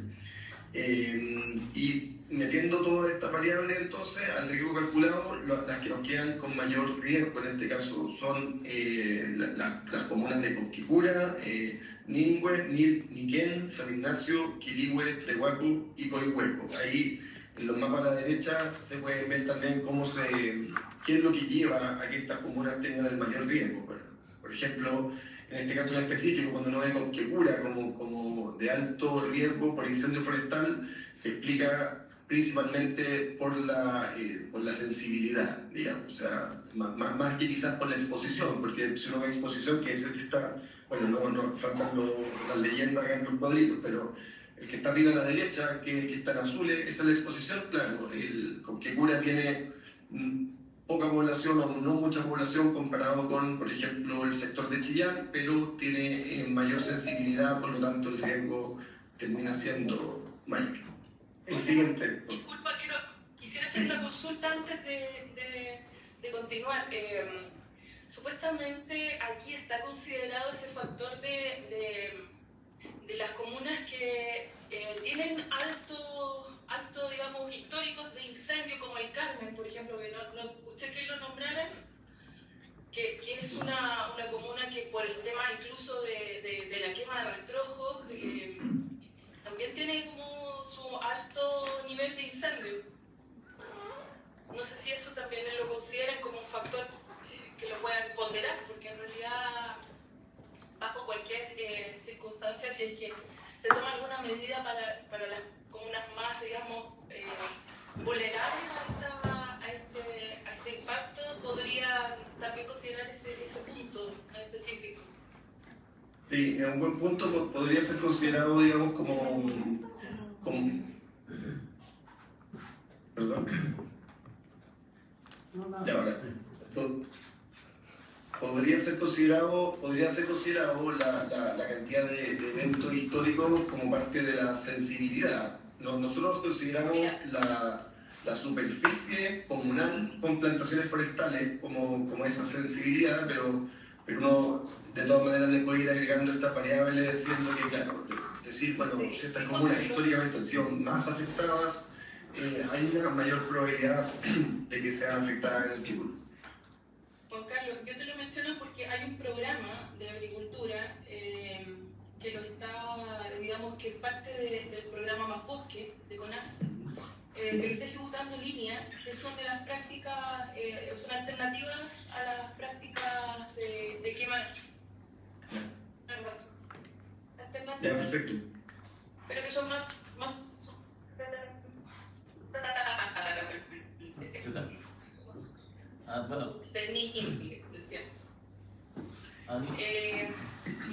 Y metiendo todas estas variables, entonces, al riesgo calculado, las que nos quedan con mayor riesgo, en este caso, son las comunas de Cosquicura, Ningüe, Niquén, San Ignacio, Quilihue, Trehuaco y Coihueco. Ahí, en los mapas a la derecha, se puede ver también qué es lo que lleva a que estas comunas tengan el mayor riesgo. Por ejemplo, en este caso en específico, cuando uno ve Cosquicura como de alto riesgo por incendio forestal, se explica principalmente por la sensibilidad, digamos, o sea, más que quizás por la exposición, porque si uno ve exposición, que es el que está, bueno, no faltan las leyendas acá en los cuadritos, pero el que está arriba a la derecha, que está en azules, esa es la exposición, claro, el Cosquicura tiene poca población o no mucha población comparado con, por ejemplo, el sector de Chillán, pero tiene mayor sensibilidad, por lo tanto el riesgo termina siendo mayor. El siguiente. Disculpa, quisiera hacer una consulta antes de continuar. Supuestamente aquí está considerado ese factor de las comunas que tienen alto, digamos, históricos de incendio, como el Carmen, por ejemplo, que no escuché que lo nombraran, que es una comuna que por el tema incluso de la quema de rastrojos, también tiene como su alto nivel de incendio. No sé si eso también lo consideran como un factor que lo puedan ponderar, porque en realidad, bajo cualquier circunstancia, si es que se toma alguna medida para las comunas más, digamos, vulnerables a este impacto, podría también considerar ese punto en específico. Sí, es un buen punto, podría ser considerado, digamos, como perdón. Ya, ahora. Podría ser considerado la cantidad de eventos históricos como parte de la sensibilidad. Nosotros consideramos la superficie comunal con plantaciones forestales como esa sensibilidad, pero uno de todas maneras le puede ir agregando estas variables diciendo que, claro, bueno, si estas comunas históricamente han sido más afectadas, hay una mayor probabilidad de que sean afectadas en el futuro. Juan Carlos, yo te lo menciono porque hay un programa de agricultura que lo está, digamos, que es parte del programa Más Bosque de CONAF, que lo está ejecutando en línea, que son de las prácticas, son alternativas a las prácticas de quema. Alternativas. Ya, perfecto. Pero que son más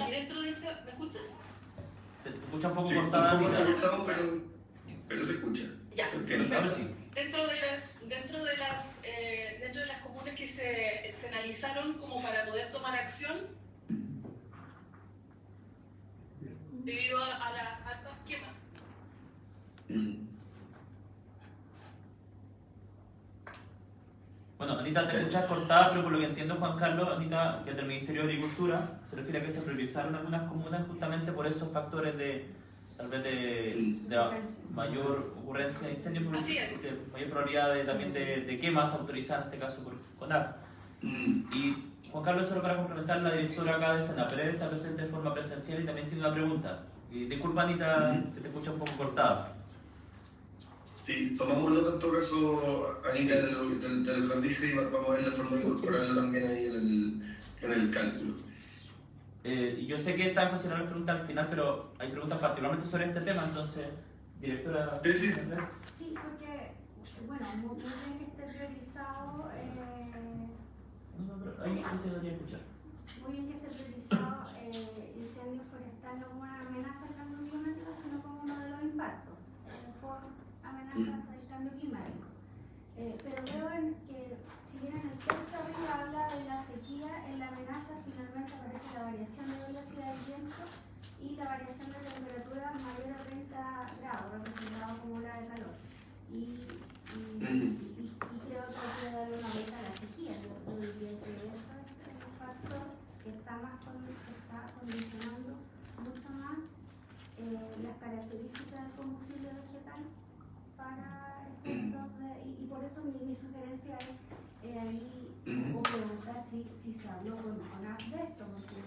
dentro de esta, ¿me escuchas? Te escucha un poco Sí, cortada. un poco cortado, pero se escucha. Ya. ¿Se entiende? Ahora sí. Dentro de las comunas que se analizaron como para poder tomar acción, debido a las altas quemas. Bueno, Anita, te escuchas cortada, pero por lo que entiendo, Juan Carlos, Anita, que del Ministerio de Agricultura se refiere a que se priorizaron algunas comunas justamente por esos factores de, tal vez de mayor ocurrencia de incendios, porque mayor probabilidad también de quemas autorizadas, en este caso por CONAF. Y Juan Carlos, solo para complementar, la directora acá de Senapred está presente de forma presencial y también tiene una pregunta. Disculpa, Anita, que te escucha un poco cortada. Sí, tomamos nota en todo caso, Anita, Sí. de lo que dice y vamos a ver la forma de incorporarlo también ahí en el cálculo. Y yo sé que está en considerar la pregunta al final, pero hay preguntas particularmente sobre este tema, entonces, directora. Sí, sí. Sí, porque, bueno, muy bien que esté priorizado, Ahí se debería escuchar. muy bien que esté priorizado incendio forestal no como una amenaza al cambio climático, sino como uno de los impactos por amenazas del cambio climático. Pero veo que, si bien en el texto arriba habla de la sequía, en la amenaza finalmente aparece la variación de velocidad del viento y la variación de temperatura mayor a 30 grados, representado como ola de calor. Y creo que hay que darle una vuelta a la sequía. Yo diría que eso es el factor que está condicionando mucho más las características del combustible vegetal para efectos y por eso mi sugerencia es ahí o preguntar si se habló con CONAF de esto, porque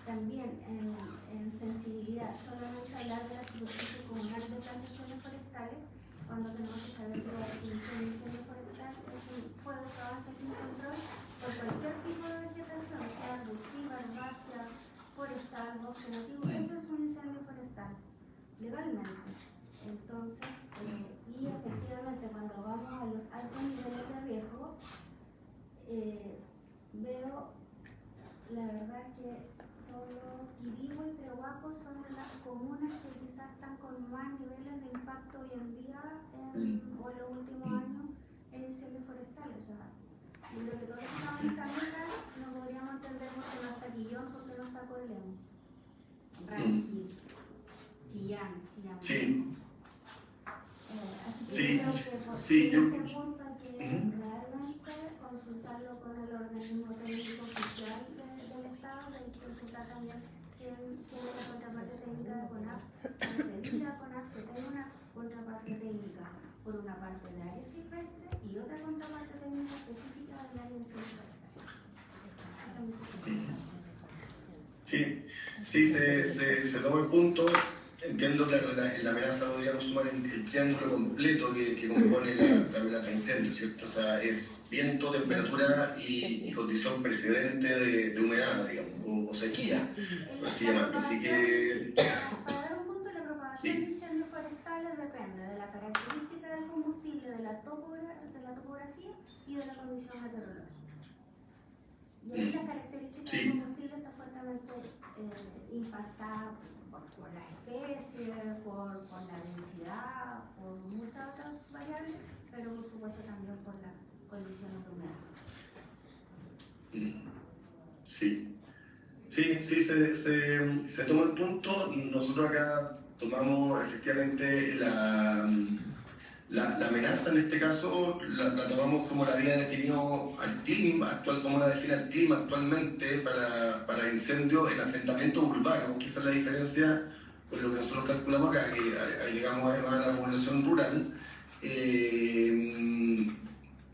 también en sensibilidad solamente hablar de la superficie comunal de plantaciones forestales, cuando tenemos que saber que la definición de incendio forestal es un fuego que avanza sin control por cualquier tipo de vegetación, sea arbustiva, herbácea, forestal, bosque nativo, eso es un incendio forestal, legalmente. Entonces, y efectivamente cuando vamos a los altos niveles de riesgo, veo, la verdad que solo Quirihue y Trehuaco son las comunas que quizás están con más niveles de impacto hoy en día o en los últimos años en incendios forestales. O sea, yo creo que todos los que estamos en esta mesa no podríamos entender por qué no está Quillón, por qué no está Coelemu, Ranquil, Chillán. Sí. Así que Sí, yo creo que por sí, ese punto hay que realmente consultarlo con el organismo técnico oficial del Estado, de consultar también quién es la contraparte técnica de CONAF, pedirle a CONAF que tenga una contraparte técnica por una parte de área silvestre y otra contraparte técnica específica del área de silvestre. Esa es mi sugerencia. Sí, se toma el punto. Entiendo, claro, la amenaza podríamos sumar el triángulo completo que compone la amenaza de incendio, ¿cierto? O sea, es viento, temperatura y condición precedente de humedad, digamos, o sequía, por así llamarlo. Así que... Para dar un punto, la propagación de incendios forestales depende de la característica del combustible, de la topografía y de la condición meteorológica. Y ahí la característica del combustible está fuertemente impactada por las especies, por la densidad, por muchas otras variables, pero por supuesto también por las condiciones de humedad. Sí, se toma el punto. Nosotros acá tomamos efectivamente la amenaza, en este caso, la tomamos como la había definido al clima, como la define el clima actualmente para incendios en asentamientos urbanos, que esa es la diferencia con lo que nosotros calculamos acá, que llegamos además a la población rural.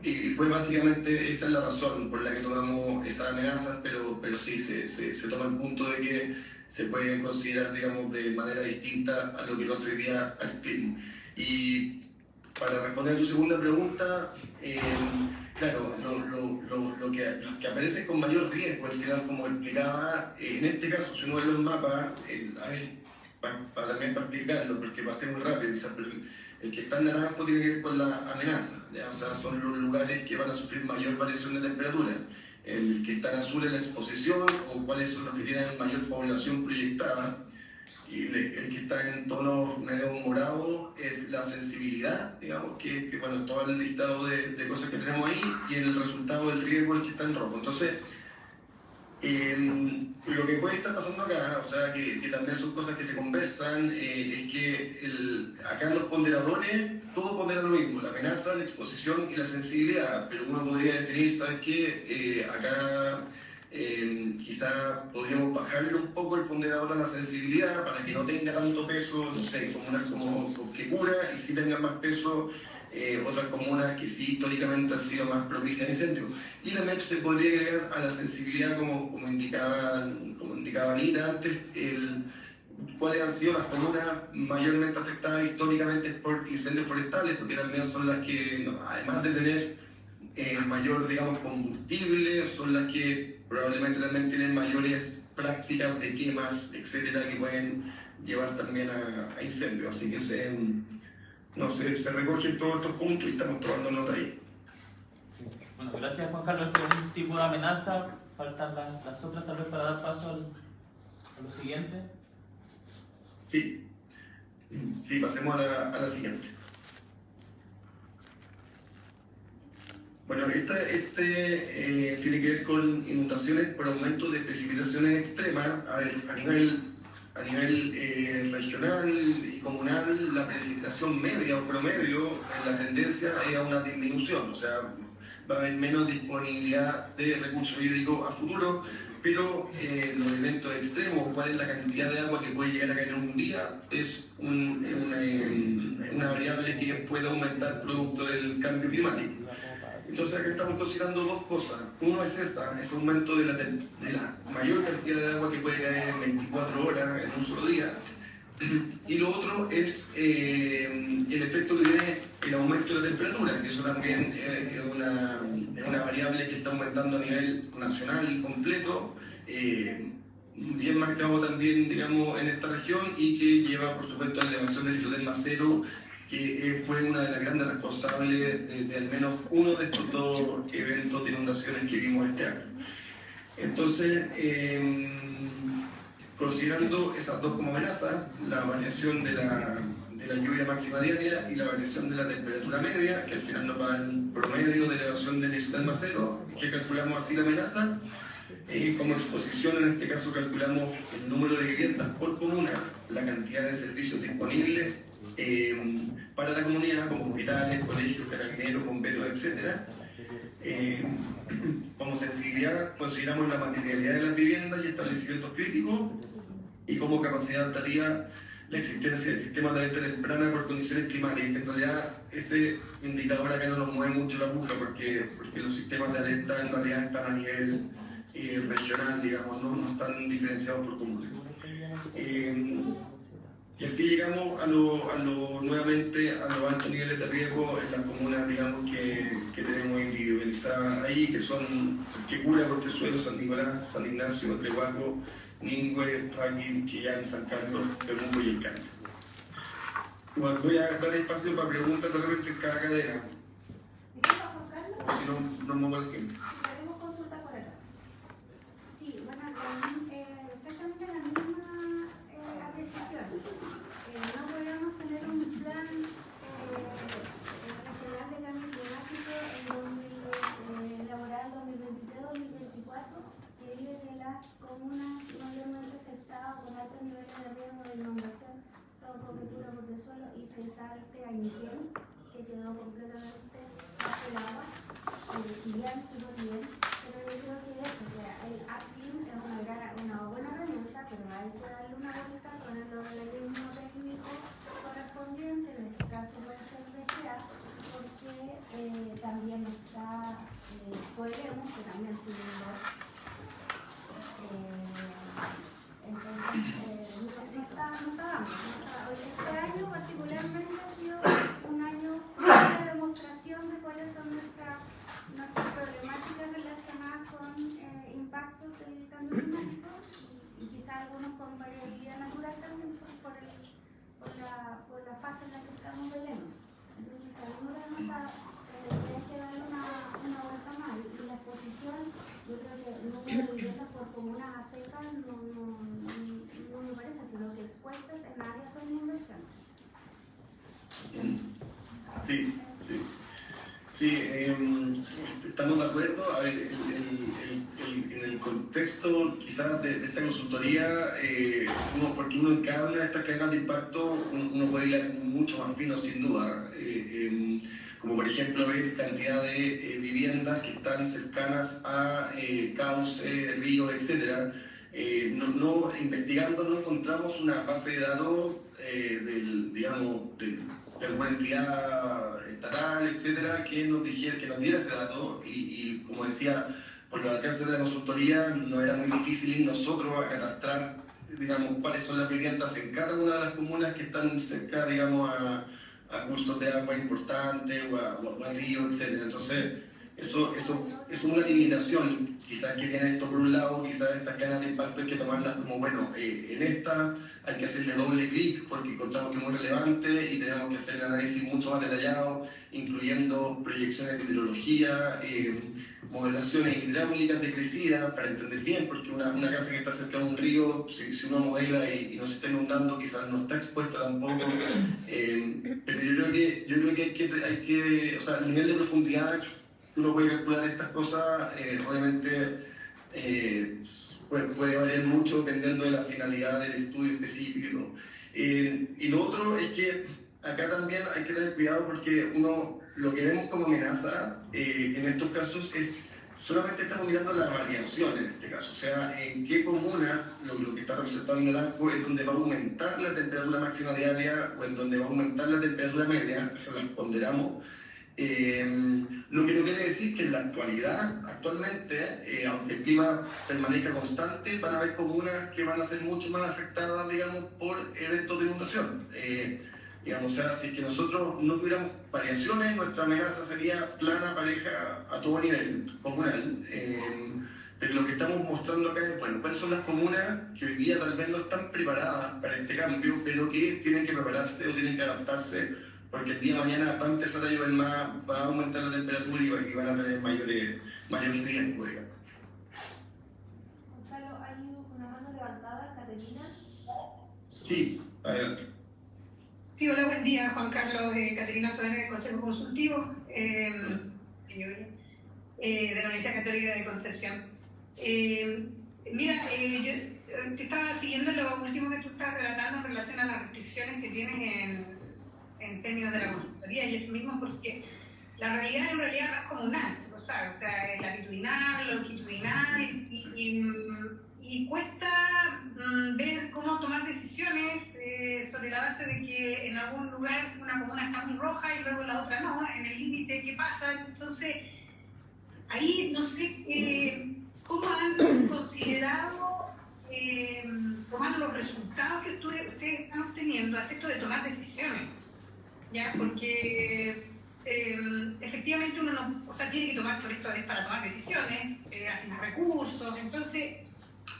Y pues básicamente esa es la razón por la que tomamos esas amenazas, pero sí se toma el punto de que se puede considerar, digamos, de manera distinta a lo que lo hace hoy día al clima. Y para responder a tu segunda pregunta, claro, lo que aparece con mayor riesgo, al final, como explicaba, en este caso, si uno ve los mapas, también para explicarlo, porque pasé muy rápido, quizás, pero el que está en naranjo tiene que ver con la amenaza, ¿ya? O sea, son los lugares que van a sufrir mayor variación de temperatura. El que está en azul es la exposición, o cuáles son los que tienen mayor población proyectada. Y el que está en tono medio morado es la sensibilidad, digamos, que bueno, todo el listado de cosas que tenemos ahí, y el resultado del riesgo es el que está en rojo. Entonces, Lo que puede estar pasando acá, o sea, que también son cosas que se conversan, es que acá los ponderadores, todos ponderan lo mismo, la amenaza, la exposición y la sensibilidad, pero uno podría definir, ¿sabes qué? Acá quizá podríamos bajarle un poco el ponderador a la sensibilidad para que no tenga tanto peso, no sé, comunas como que cura y sí tengan más peso otras comunas que sí históricamente han sido más propicias a incendios. Y la MEP se podría agregar a la sensibilidad como indicaba Anita antes, cuáles han sido las comunas mayormente afectadas históricamente por incendios forestales, porque también son las que, además de tener mayor, digamos, combustible, son las que probablemente también tienen mayores prácticas de quemas, etcétera, que pueden llevar también a incendios. Así que se recogen todos estos puntos y estamos tomando nota ahí. Bueno, gracias Juan Carlos. Este es un tipo de amenaza. Faltan las otras tal vez para dar paso a lo siguiente. Sí, pasemos a la siguiente. Bueno, este tiene que ver con inundaciones por aumento de precipitaciones extremas. A ver, a nivel regional y comunal, la precipitación media o promedio, la tendencia es a una disminución, o sea, va a haber menos disponibilidad de recursos hídricos a futuro, pero los eventos extremos, cuál es la cantidad de agua que puede llegar a caer en un día, es una variable que puede aumentar producto del cambio climático. Entonces acá estamos considerando dos cosas. Uno es ese aumento de la mayor cantidad de agua que puede caer en 24 horas en un solo día. Y lo otro es el efecto que tiene el aumento de la temperatura, que eso también es una variable que está aumentando a nivel nacional completo, bien marcado también, digamos, en esta región y que lleva, por supuesto, a la elevación del isoterma cero, que fue una de las grandes responsables de al menos uno de estos dos eventos de inundaciones que vimos este año. Entonces, considerando esas dos como amenazas, la variación de la lluvia máxima diaria y la variación de la temperatura media, que al final nos va en promedio de elevación del isoterma cero, que calculamos así la amenaza, como exposición en este caso calculamos el número de viviendas por comuna, la cantidad de servicios disponibles para la comunidad, como hospitales, colegios, carabineros, bomberos, etc. Como sensibilidad consideramos la materialidad de las viviendas y establecimientos críticos, y como capacidad adaptativa la existencia de sistemas de alerta temprana por condiciones climáticas. En realidad ese indicador acá no nos mueve mucho la aguja porque los sistemas de alerta en realidad están a nivel regional, digamos, no están diferenciados por comunas. Y así llegamos nuevamente a los altos niveles de riesgo en las comunas, digamos, que tenemos individualizadas ahí, que son Quecura, Portezuelo, San Nicolás, San Ignacio, Trehuaco, Ningüe, Raquel, Chillán, San Carlos, Temuco y El Canto. Bueno, voy a dar espacio para preguntas de repente en cada cadena. O si no, no me voy a decir. Tenemos consulta por acá. Sí, bueno, exactamente la misma apreciación. No podríamos tener un plan regional de cambio climático elaborado en 2023-2024 que dice que las comunas mayormente afectadas con altos niveles de riesgo de inundación son Coquetura, Portezuelo y Cesalte, Añiquén, que quedó completamente bajo el agua, y ya estuvo bien, pero yo creo que eso, o sea, el APIM es una buena herramienta, pero hay que darle una vuelta con el organismo técnico correspondiente, en este caso puede ser DGA, porque también está, podremos, que también siguiendo. Entonces, no está dando. Este año particularmente ha sido un año de demostración de cuáles son nuestras problemáticas relacionadas con impactos del cambio climático y quizás algunos con variabilidad natural también por la fase en la que estamos velemos. Entonces, algunos de nosotros hay que darle una vuelta más y la exposición, yo creo que el número de viviendas por comunas a secas no me parece, sino que expuestas en áreas de inundación. Sí, estamos de acuerdo. A ver, en el contexto quizás de esta consultoría, porque uno en cada una de estas cadenas de impacto uno puede ir mucho más fino sin duda. Como por ejemplo ver cantidad de viviendas que están cercanas a cauces, ríos, etc. Investigando no encontramos una base de datos de alguna entidad estatal, etcétera, que nos diera ese dato y como decía, por los alcances de la consultoría no era muy difícil ir nosotros a catastrar, digamos, cuáles son las viviendas en cada una de las comunas que están cerca, digamos, a cursos de agua importantes o a ríos, etcétera. Entonces, eso es una limitación, quizás que tiene esto por un lado, quizás estas cadenas de impacto hay que tomarlas como, bueno, en esta hay que hacerle doble clic porque encontramos que es muy relevante y tenemos que hacer el análisis mucho más detallado, incluyendo proyecciones de hidrología, modelaciones hidráulicas de crecida para entender bien, porque una casa que está cerca de un río, si uno modela y no se está inundando, quizás no está expuesta tampoco. Pero yo creo que hay que, o sea, el nivel de profundidad uno puede calcular estas cosas, obviamente puede variar mucho dependiendo de la finalidad del estudio específico y todo. Y lo otro es que acá también hay que tener cuidado porque lo que vemos como amenaza en estos casos es solamente estamos mirando la variación en este caso, o sea, en qué comuna lo que está representado en naranjo es donde va a aumentar la temperatura máxima diaria o en donde va a aumentar la temperatura media, eso lo ponderamos. Lo que no quiere decir que en la actualmente, aunque el clima permanezca constante, van a haber comunas que van a ser mucho más afectadas, digamos, por eventos de inundación. Digamos, o sea, si es que nosotros no tuviéramos variaciones, nuestra amenaza sería plana, pareja, a todo nivel comunal. Pero lo que estamos mostrando acá es, bueno, cuáles son las comunas que hoy día tal vez no están preparadas para este cambio, pero que tienen que prepararse o tienen que adaptarse porque el día de mañana va a empezar a llover más, va a aumentar la temperatura y van a tener mayor riesgo, digamos. Gonzalo, hay una mano levantada, Caterina. Sí, adelante. Sí, hola, buen día, Juan Carlos, Caterina Sodena del Consejo Consultivo de la Universidad Católica de Concepción. Mira, yo te estaba siguiendo lo último que tú estás relatando en relación a las restricciones que tienes en términos de la consultoría y eso mismo porque la realidad en realidad no es comunal, lo sabes, o sea, es latitudinal, longitudinal y cuesta ver cómo tomar decisiones sobre la base de que en algún lugar una comuna está muy roja y luego la otra no, en el límite qué pasa, entonces ahí no sé cómo han considerado tomando los resultados que ustedes están obteniendo a efecto de tomar decisiones. ¿Ya? Porque efectivamente uno no, o sea, tiene que tomar por esto para tomar decisiones, asignar recursos, entonces,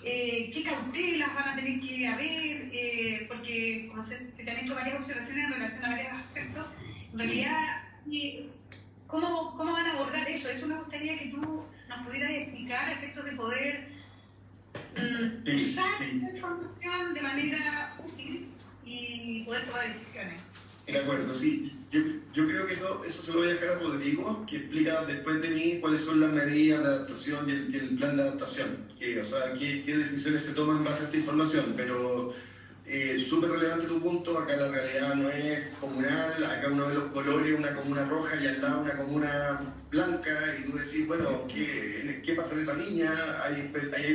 ¿qué cautelas van a tener que haber? Porque como se te han hecho varias observaciones en relación a varios aspectos, en realidad, ¿cómo van a abordar eso? Eso me gustaría que tú nos pudieras explicar a efectos de poder usar esta información de manera útil y poder tomar decisiones. De acuerdo, sí. Yo creo que eso se lo voy a dejar a Rodrigo, que explica después de mí cuáles son las medidas de adaptación y el plan de adaptación. O sea, qué decisiones se toman en base a esta información. Pero súper relevante tu punto, acá la realidad no es comunal, acá uno ve los colores, una comuna roja y al lado una comuna blanca, y tú decís, bueno, ¿qué pasa en esa línea? ¿Hay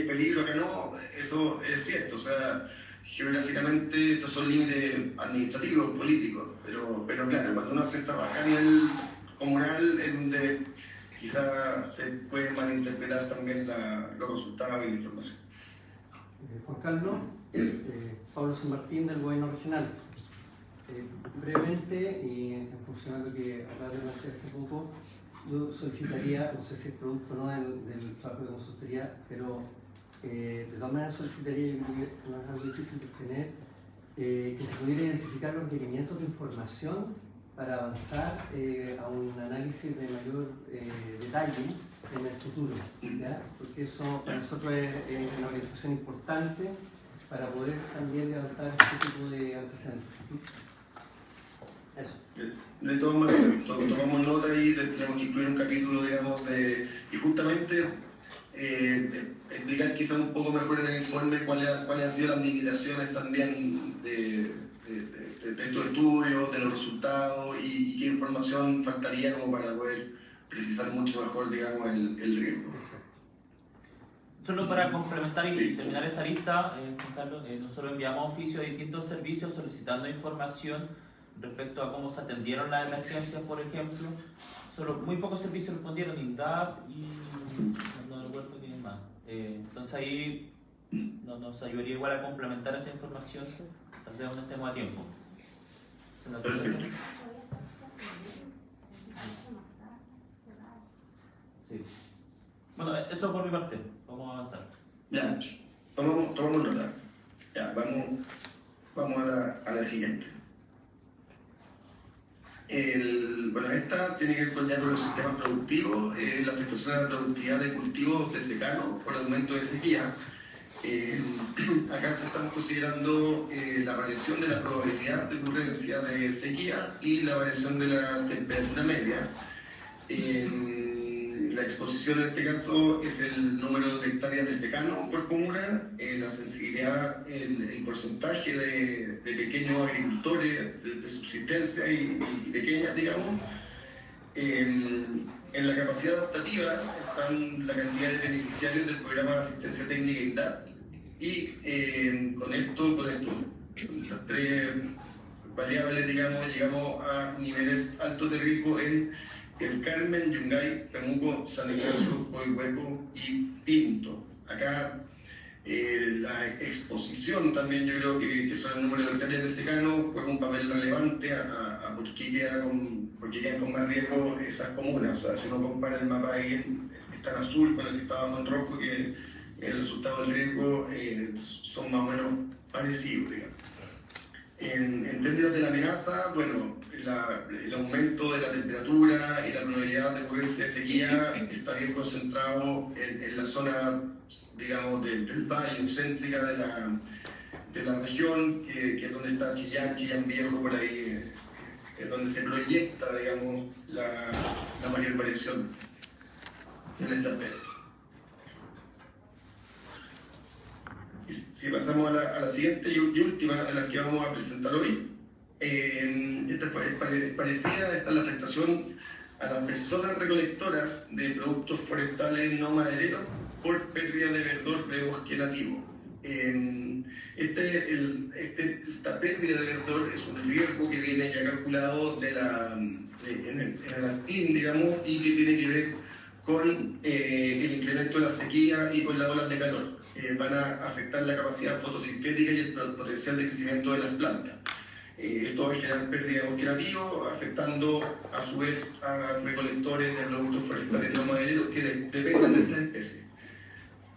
peligro acá? No, eso es cierto, o sea, geográficamente estos son límites administrativos, políticos, pero claro, cuando uno hace esta baja a nivel comunal es donde quizás se puede malinterpretar también los resultados y la información. Juan Carlos, Pablo San Martín del Gobierno Regional. Brevemente, y en función de lo que acaba de plantear hace poco, yo solicitaría, no sé si es producto no del trabajo de consultoría, pero de todas maneras solicitaría, yo creo que no es algo difícil de obtener, que se pudiera identificar los requerimientos de información para avanzar a un análisis de mayor detalle en el futuro, ¿ya? Porque eso para nosotros es una orientación importante para poder también levantar este tipo de antecedentes. Eso. de todas maneras, tomamos nota y tenemos que incluir un capítulo, digamos, y justamente explicar quizá un poco mejor en el informe cuáles han sido las limitaciones también de estos estudios, de los resultados y qué información faltaría como para poder precisar mucho mejor, digamos, el riesgo. Solo para complementar y terminar esta lista, Juan Carlos, nosotros enviamos oficio a distintos servicios solicitando información respecto a cómo se atendieron las emergencias, por ejemplo. Solo muy pocos servicios respondieron, INDAP y no recuerdo quién más. Entonces ahí nos ayudaría igual a complementar esa información, tal vez no estemos a tiempo. Perfecto. Sí. Bueno, eso por mi parte. Vamos a avanzar. Ya, tomamos nota. Ya, vamos a la siguiente. Bueno, esta tiene que ver con ya con los sistemas productivos, la afectación a la productividad de cultivos de secano por aumento de sequía. Acá se están considerando la variación de la probabilidad de ocurrencia de sequía y la variación de la temperatura media. La exposición en este caso es el número de hectáreas de secano por comuna, la sensibilidad, el porcentaje de pequeños agricultores de subsistencia y pequeñas, digamos. En la capacidad adaptativa están la cantidad de beneficiarios del programa de asistencia técnica INDAP y con estas tres variables, digamos, llegamos a niveles altos de riesgo en El Carmen, Yungay, Temuco, San Ignacio, Coihueco y Pinto. Acá la exposición también yo creo que son el número de hectáreas de secano juega un papel relevante a por qué quedan con más riesgo esas comunas. O sea, si uno compara el mapa ahí, está en azul con el que estaba en rojo, que el resultado del riesgo son más o menos parecidos, digamos. En términos de la amenaza, bueno, el aumento de la temperatura y la probabilidad de ocurrencia de sequía está bien concentrado en la zona, digamos, del valle céntrica de la región, que es donde está Chillán Viejo, por ahí, es donde se proyecta, digamos, la mayor variación en este aspecto. Si pasamos a la siguiente y última de las que vamos a presentar hoy, esta es parecida, esta es la afectación a las personas recolectoras de productos forestales no madereros por pérdida de verdor de bosque nativo. Esta pérdida de verdor es un riesgo que viene ya calculado en el ACTIN, digamos, y que tiene que ver con el incremento de la sequía y con las olas de calor. Van a afectar la capacidad fotosintética y el potencial de crecimiento de las plantas. Esto va a generar pérdida de bosque nativo, afectando a su vez a recolectores de productos forestales no madereros que dependen de estas especies.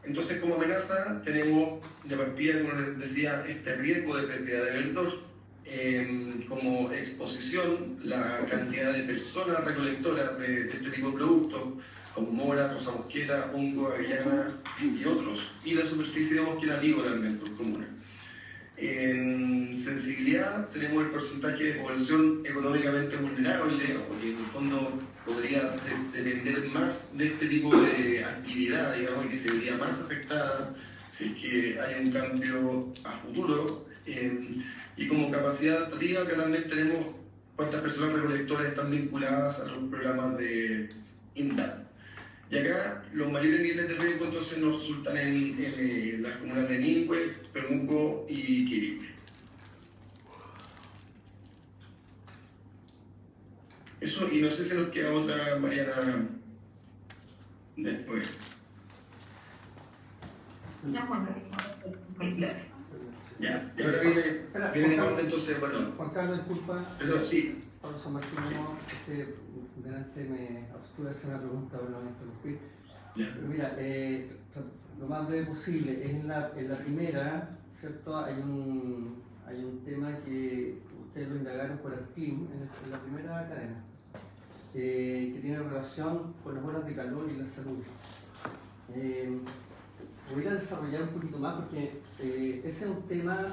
Entonces, como amenaza, tenemos de partida, como les decía, este riesgo de pérdida de verdor. Como exposición, la cantidad de personas recolectoras de este tipo de productos, como mora, rosa mosqueta, hongo, avellana y otros, y la superficie de bosque nativo también por comuna. En sensibilidad tenemos el porcentaje de población económicamente vulnerable, porque en el fondo podría depender más de este tipo de actividad, digamos, y que se vería más afectada si es que hay un cambio a futuro. Y como capacidad adaptativa, acá también tenemos cuántas personas recolectoras están vinculadas a los programas de INDAP. Y acá los mayores niveles de riesgo entonces nos resultan en las comunas de Ningüe, Pemuco y Quirihue. Eso, y no sé si nos queda otra, Mariana, después. Ya, y ahora viene la parte entonces, bueno. Juan Carlos, disculpa. Perdón, sí. Pablo San Martín, delante me abstuve de hacer una pregunta, pero no me interrumpí. Pero mira, lo más breve posible. En la primera, ¿cierto? Hay un tema que ustedes lo indagaron por ACTIN en la primera cadena, que tiene relación con las horas de calor y la salud. Voy a desarrollar un poquito más porque ese es un tema,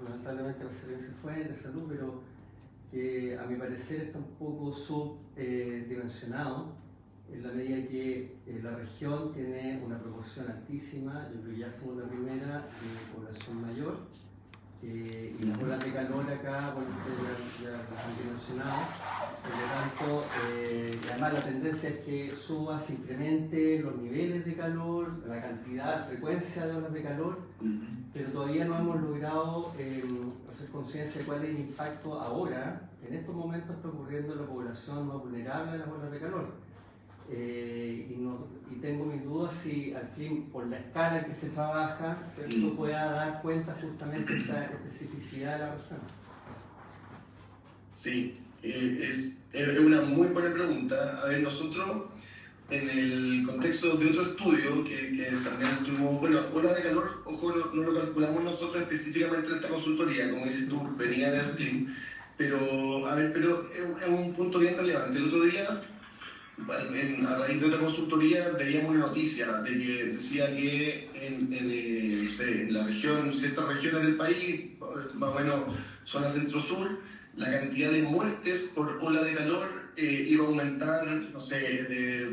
lamentablemente la servicio fue de salud, pero que a mi parecer está un poco subdimensionado, en la medida que la región tiene una proporción altísima, yo creo que ya somos la primera de población mayor, y las olas de calor acá, bueno, ustedes ya las han dimensionado, por lo tanto, y además la tendencia es que suba, se incremente los niveles de calor, la cantidad, la frecuencia de olas de calor, pero todavía no hemos logrado hacer conciencia de cuál es el impacto ahora, en estos momentos está ocurriendo en la población más vulnerable a las olas de calor. Y tengo mis dudas si al fin, por la escala en que se trabaja, ¿cierto?, pueda dar cuenta justamente de esta especificidad de la región. Sí, es una muy buena pregunta. A ver, nosotros, en el contexto de otro estudio que también estuvimos, bueno, ola de calor, ojo, no lo calculamos nosotros específicamente en esta consultoría, como dices tú, venía de Artín, pero, a ver, pero es un punto bien relevante. El otro día, a raíz de otra consultoría, veíamos una noticia de que decía que no sé, en la región, ciertas regiones del país, más o menos zona centro-sur, la cantidad de muertes por ola de calor iba a aumentar, no sé,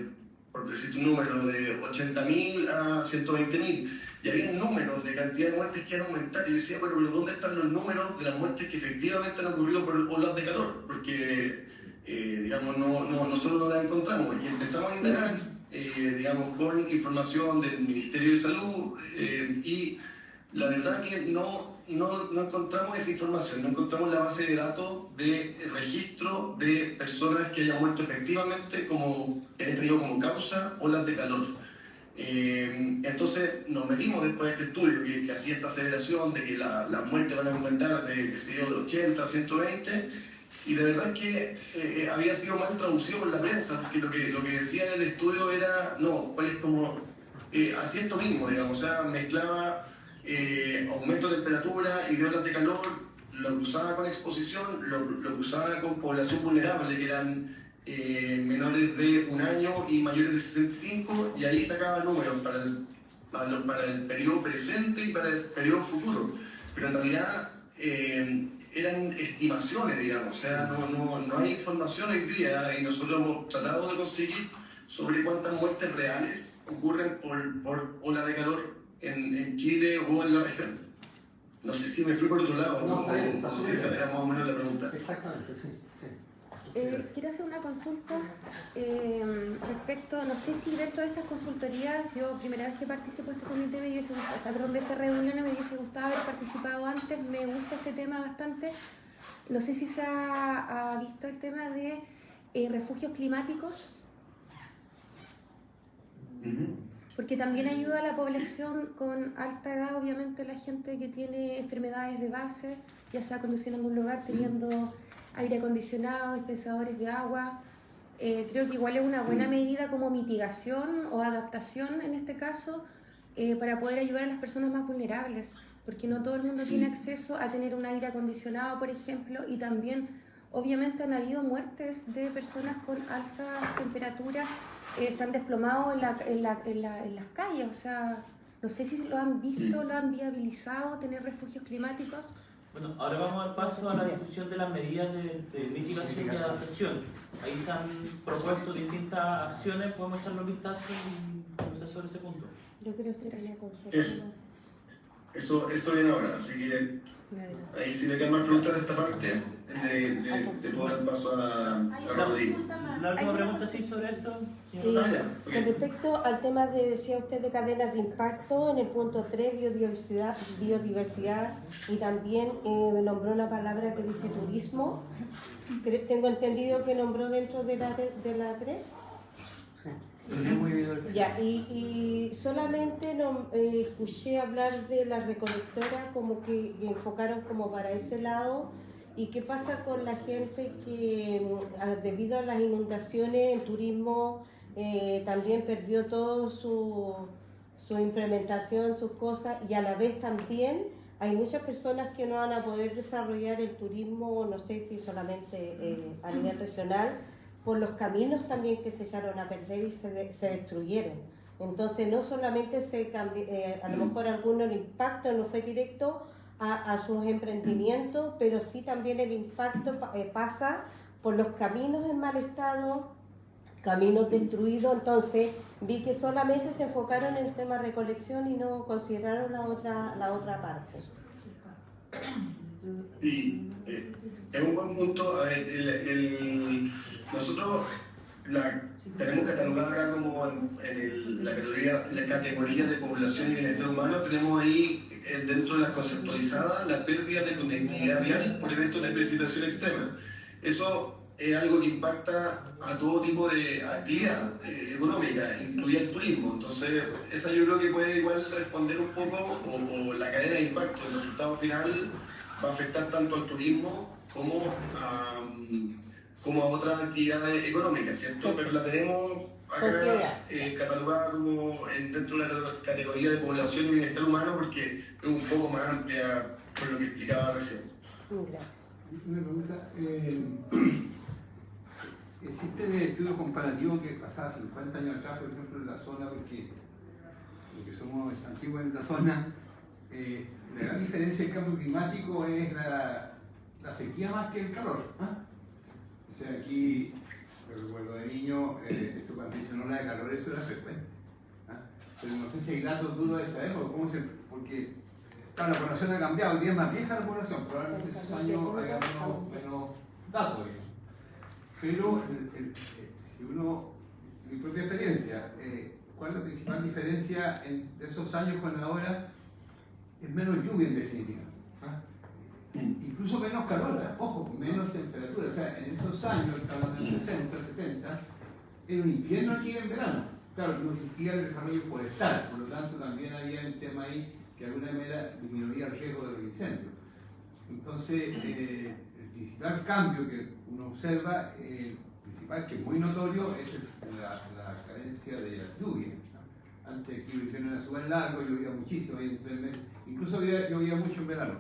por decirte un número, de 80.000 a 120.000. Y había números de cantidad de muertes que iban a aumentar. Y yo decía, bueno, pero ¿dónde están los números de las muertes que efectivamente han ocurrido por olas de calor? Porque digamos, nosotros no la encontramos y empezamos a indagar, digamos, con información del Ministerio de Salud y la verdad que no encontramos esa información, no encontramos la base de datos de registro de personas que hayan muerto efectivamente como, que hayan tenido como causa olas de calor. Entonces nos metimos después de este estudio que hacía esta aceleración de que las muertes van a aumentar de 80 a 120. Y de verdad que había sido mal traducido por la prensa, porque lo que decía el estudio era, hacía esto mismo, digamos, o sea, mezclaba aumento de temperatura y de olas de calor, lo cruzaba con exposición, lo cruzaba con población vulnerable, que eran menores de 1 año y mayores de 65, y ahí sacaba números para el periodo presente y para el periodo futuro. Pero en realidad eran estimaciones, digamos, o sea, no hay información hoy día y nosotros hemos tratado de conseguir sobre cuántas muertes reales ocurren por ola de calor en Chile o en la región. No sé si me fui por otro lado, no sé si era más o menos la pregunta. Exactamente, sí. Quiero hacer una consulta respecto, no sé si dentro de estas consultorías, yo primera vez que participo de este comité de esta reunión me hubiese gustado haber participado antes, me gusta este tema bastante, no sé si se ha visto el tema de refugios climáticos, porque también ayuda a la población con alta edad, obviamente la gente que tiene enfermedades de base, ya sea acondicionando un lugar, teniendo aire acondicionado, dispensadores de agua. Creo que igual es una buena medida como mitigación o adaptación en este caso para poder ayudar a las personas más vulnerables, porque no todo el mundo tiene acceso a tener un aire acondicionado, por ejemplo, y también obviamente han habido muertes de personas con alta temperatura, se han desplomado en las calles, o sea, no sé si lo han visto, lo han viabilizado, tener refugios climáticos. Bueno, ahora vamos al paso a la discusión de las medidas de mitigación y adaptación. Ahí se han propuesto distintas acciones, podemos echarle un vistazo y conversar sobre ese punto. Yo creo que sería consulta. Eso viene ahora, así que ahí si me quedan más preguntas de esta parte, de poder dar paso a Rodrigo. ¿La última pregunta sí sobre esto? Con respecto al tema decía usted, de cadenas de impacto, en el punto 3, biodiversidad, y también me nombró una palabra que dice turismo. Tengo entendido que nombró dentro de la 3. Sí, muy bien. Ya, y solamente escuché hablar de la recolectora, como que enfocaron como para ese lado. ¿Y qué pasa con la gente que debido a las inundaciones en turismo también perdió todo su implementación, sus cosas, y a la vez también hay muchas personas que no van a poder desarrollar el turismo, no sé si solamente a nivel regional, por los caminos también que se echaron a perder y se destruyeron? Entonces no solamente a lo mejor alguno el impacto no fue directo a sus emprendimientos, pero sí también el impacto pasa por los caminos en mal estado, caminos destruidos. Entonces vi que solamente se enfocaron en el tema recolección y no consideraron la otra parte. Sí, es un buen punto. A ver, nosotros tenemos catalogada como en la categoría de población y bienestar humano, tenemos ahí dentro de las conceptualizadas la pérdida de conectividad vial por eventos de precipitación extrema. Eso es algo que impacta a todo tipo de actividad económica, incluida el turismo. Entonces, esa yo creo que puede igual responder un poco, o la cadena de impacto, el resultado final va a afectar tanto al turismo como a otras actividades económicas, ¿cierto? Pero la tenemos acá catalogada como dentro de la categoría de población y bienestar humano porque es un poco más amplia por lo que explicaba recién. Gracias. Una pregunta. ¿Existen estudios comparativos que pasaban 50 años atrás, por ejemplo, en la zona, porque somos antiguos en esta zona? La gran diferencia del cambio climático es la sequía más que el calor. O sea, aquí, recuerdo de niño, esto cuando dicen ola de calor, eso era frecuente. Pero no sé si hay datos duros de esa época, porque claro, la población ha cambiado, hoy día es más vieja la población, probablemente esos años haya menos datos. Pero si uno, mi propia experiencia, ¿cuál es la principal diferencia de esos años con ahora? Es menos lluvia en definitiva. Incluso menos calor, ojo, menos temperatura. O sea, en esos años, hablando de 60, 70, era un infierno aquí en verano. Claro, no existía el desarrollo forestal, por lo tanto también había un tema ahí que de alguna manera disminuía el riesgo de los incendios. Entonces, el principal cambio que uno observa, principal, que es muy notorio, es la carencia de la lluvia. Antes aquí hicieron una suba en largo, llovía muchísimo, había 3 meses, incluso llovía mucho en verano,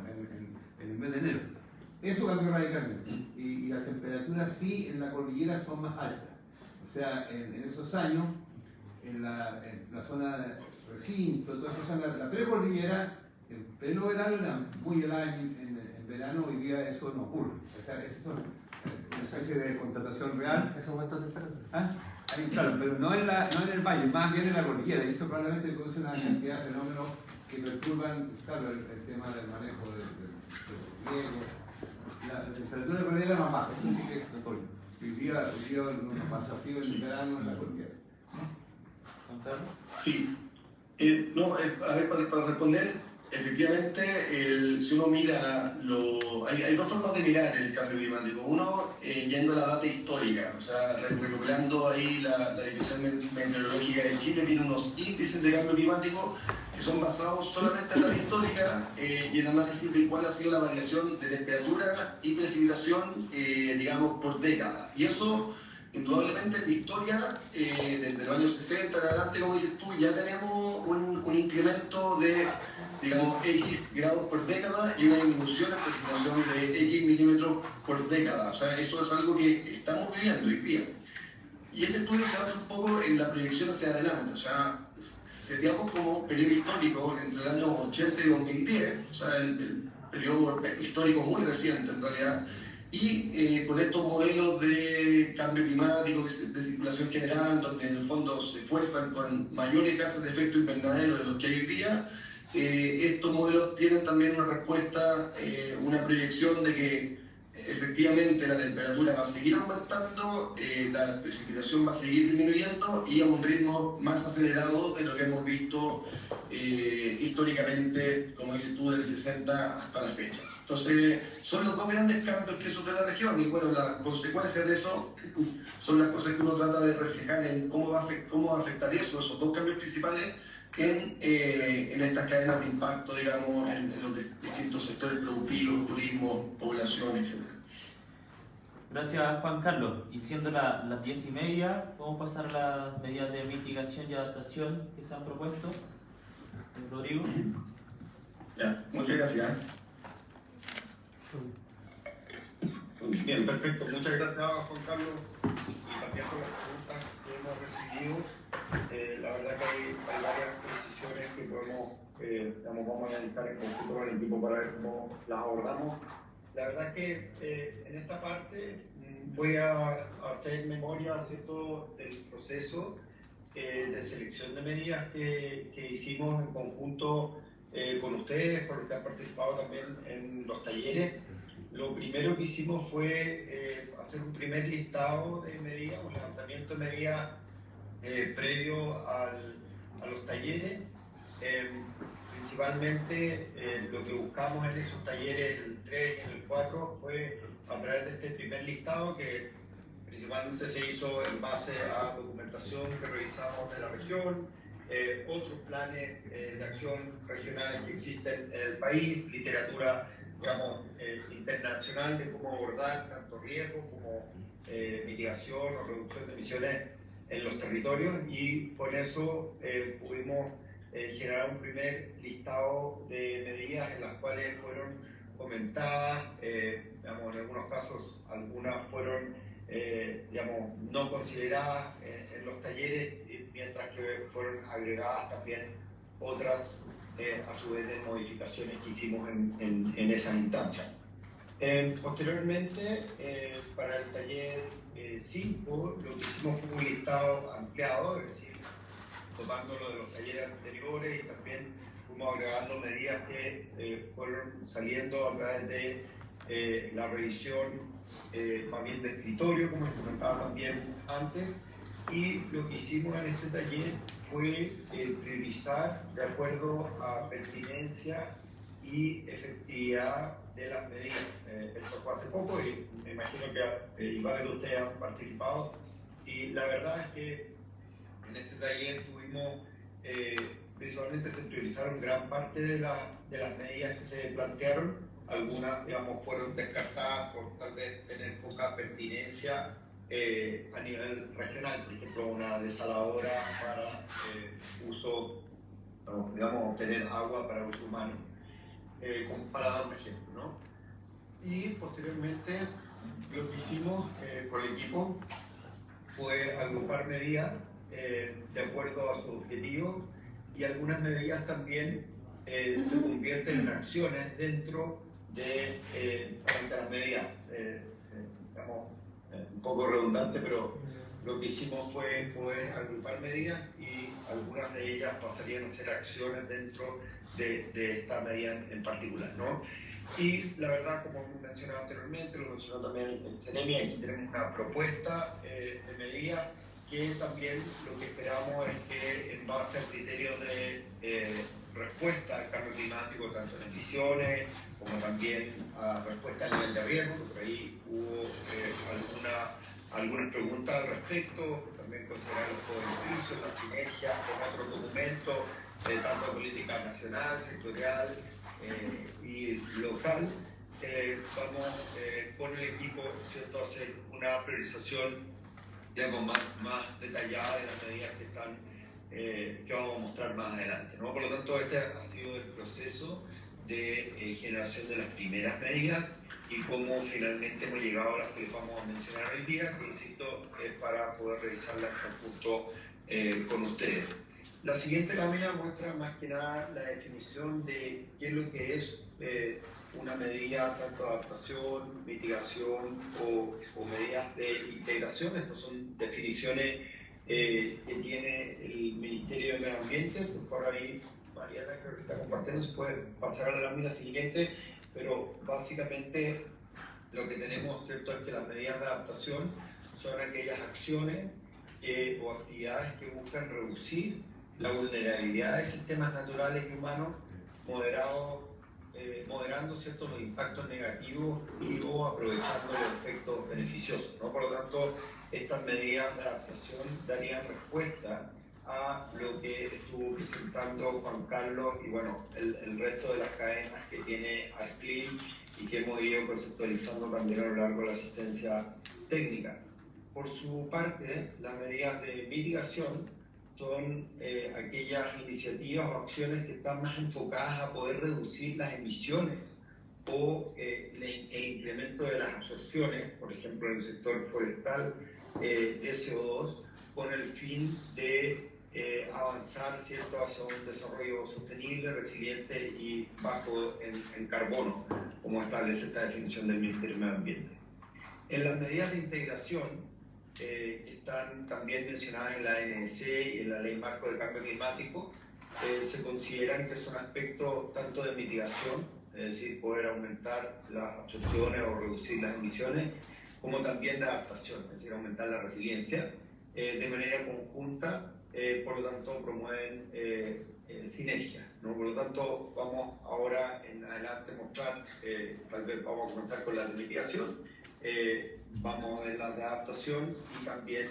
en el mes de enero. Eso cambió radicalmente. Y las temperaturas sí en la cordillera son más altas. O sea, en esos años, en la zona de recinto, toda esa zona, la precordillera, en pleno verano era muy helada en verano, hoy día eso no ocurre. O sea, eso es una especie de constatación real. ¿Ese aumento de temperatura? Ahí, claro, pero no en el valle, más bien en la cordillera, y eso probablemente produce una cantidad de fenómenos que perturban, claro, el tema del manejo de los riesgos. La temperatura de la cordillera es más baja, eso sí que es notorio. Hoy día no pasa frío en el verano en la cordillera. Sí. A ver, para responder, efectivamente, si uno mira, hay dos formas de mirar el cambio climático. Uno, yendo a la data histórica, o sea, recopilando ahí la Dirección Meteorológica de Chile, tiene unos índices de cambio climático que son basados solamente en la data histórica y el análisis de cuál ha sido la variación de temperatura y precipitación, digamos, por década. Y eso, indudablemente, en la historia, desde los años 60 en adelante, como dices tú, ya tenemos un incremento de, digamos, X grados por década y una disminución en precipitación de X milímetros por década. O sea, eso es algo que estamos viviendo hoy día. Y este estudio se basa un poco en la proyección hacia adelante. O sea, seteamos como periodo histórico entre el año 80 y 2010, o sea, el periodo histórico muy reciente en realidad. Y con estos modelos de cambio climático, de circulación general, donde en el fondo se fuerzan con mayores gases de efecto invernadero de los que hay hoy día, estos modelos tienen también una respuesta, una proyección de que efectivamente la temperatura va a seguir aumentando, la precipitación va a seguir disminuyendo y a un ritmo más acelerado de lo que hemos visto históricamente, como dices tú, del 60 hasta la fecha. Entonces, son los dos grandes cambios que sufre la región y bueno, las consecuencias de eso son las cosas que uno trata de reflejar en cómo va a afectar eso, esos dos cambios principales en estas cadenas de impacto, digamos, en los distintos sectores productivos, turismo, población, etc. Gracias, Juan Carlos. Y siendo las 10:30, vamos a pasar a las medidas de mitigación y adaptación que se han propuesto. Rodrigo. Ya, muchas gracias. Bien, perfecto. Muchas gracias, Juan Carlos, y también por las preguntas que hemos recibido. La verdad que hay varias posiciones que vamos a analizar en conjunto con el equipo para ver cómo las abordamos. La verdad que en esta parte voy a hacer memoria, ¿cierto?, del proceso de selección de medidas que hicimos en conjunto con ustedes, con los que han participado también en los talleres. Lo primero que hicimos fue hacer un primer listado de medidas, un levantamiento de medidas previo a los talleres. Principalmente lo que buscamos en esos talleres, el 3 y el 4, fue a través de este primer listado que principalmente se hizo en base a documentación que revisamos de la región, otros planes de acción regionales que existen en el país, literatura, digamos, internacional de cómo abordar tanto riesgos como mitigación o reducción de emisiones en los territorios, y con eso pudimos generar un primer listado de medidas en las cuales fueron comentadas, digamos, en algunos casos algunas fueron digamos, no consideradas en los talleres, mientras que fueron agregadas también otras a su vez de modificaciones que hicimos en esas instancias. Posteriormente, para el taller 5, lo que hicimos fue un listado ampliado, es decir, tomando lo de los talleres anteriores, y también fuimos agregando medidas que fueron saliendo a través de la revisión más bien de escritorio, como les comentaba también antes. Y lo que hicimos en este taller fue priorizar de acuerdo a pertinencia y efectividad de las medidas. Esto fue hace poco y me imagino que varios de ustedes han participado, y la verdad es que en este taller tuvimos, principalmente se priorizaron gran parte de las medidas que se plantearon. Algunas, digamos, fueron descartadas por tal vez tener poca pertinencia a nivel regional. Por ejemplo, una desaladora para uso, digamos, obtener agua para uso humano, para dar un ejemplo, ¿no? Y posteriormente lo que hicimos con el equipo fue agrupar medidas de acuerdo a su objetivo, y algunas medidas también se convierten en acciones dentro de las medidas. Digamos, un poco redundante, pero lo que hicimos fue poder agrupar medidas, y algunas de ellas pasarían a ser acciones dentro de esta medida en particular, ¿no? Y la verdad, como mencionaba anteriormente, lo mencionó también el CENEMI, aquí tenemos una propuesta de medida que también lo que esperamos es que, en base al criterio de respuesta al cambio climático, tanto en emisiones como también a respuesta al nivel de riesgo, por ahí hubo algunas preguntas al respecto, también considerar los beneficios, la sinergia con otros documentos, tanto de política nacional, sectorial y local. Vamos con el equipo, ¿cierto?, a hacer una priorización, digamos, más detallada de las medidas que vamos a mostrar más adelante, ¿no? Por lo tanto, este ha sido el proceso de generación de las primeras medidas, y cómo finalmente hemos llegado a las que les vamos a mencionar hoy día, que insisto, es para poder revisarlas en conjunto con ustedes. La siguiente lámina muestra más que nada la definición de qué es lo que es una medida, tanto de adaptación, mitigación o medidas de integración. Estas son definiciones que tiene el Ministerio de Medio Ambiente. Por favor, ahí Mariana, creo que está compartiendo, se puede pasar a la lámina siguiente, pero básicamente lo que tenemos, ¿cierto?, es que las medidas de adaptación son aquellas acciones o actividades que buscan reducir la vulnerabilidad de sistemas naturales y humanos, moderando, ¿cierto?, los impactos negativos y o aprovechando los efectos beneficiosos, ¿no? Por lo tanto, estas medidas de adaptación darían respuesta a lo que estuvo presentando Juan Carlos y bueno, el resto de las cadenas que tiene ARCLIN y que hemos ido conceptualizando también a lo largo de la asistencia técnica. Por su parte, las medidas de mitigación son aquellas iniciativas o acciones que están más enfocadas a poder reducir las emisiones o el incremento de las absorciones, por ejemplo en el sector forestal, de CO2, con el fin de avanzar, ¿cierto?, hacia un desarrollo sostenible, resiliente y bajo en carbono, como establece esta definición del Ministerio del Medio Ambiente. En las medidas de integración, que están también mencionadas en la ANS y en la Ley Marco de Cambio Climático, se consideran que son aspectos tanto de mitigación, es decir, poder aumentar las absorciones o reducir las emisiones, como también de adaptación, es decir, aumentar la resiliencia, de manera conjunta, por lo tanto promueven sinergia, ¿no? Por lo tanto, vamos ahora en adelante a mostrar, tal vez vamos a comenzar con la de mitigación, vamos a ver las de adaptación y también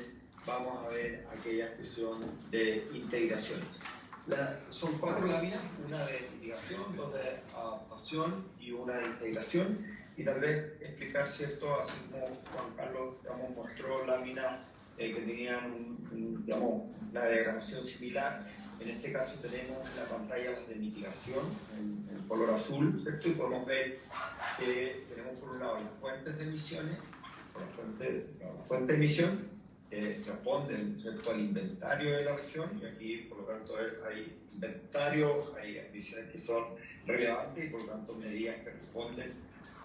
vamos a ver aquellas que son de integración. Son 4 láminas, una de mitigación, 2 de adaptación y una de integración, y tal vez explicar, ¿cierto?, así como Juan Carlos, digamos, mostró láminas que tenían digamos, una diagramación similar. En este caso tenemos la pantalla de mitigación en color azul, ¿cierto? Y podemos ver que tenemos por un lado las fuentes de emisiones, la fuente de emisión responden, ¿cierto?, al inventario de la región, y aquí por lo tanto hay inventarios, hay emisiones que son relevantes y por lo tanto medidas que responden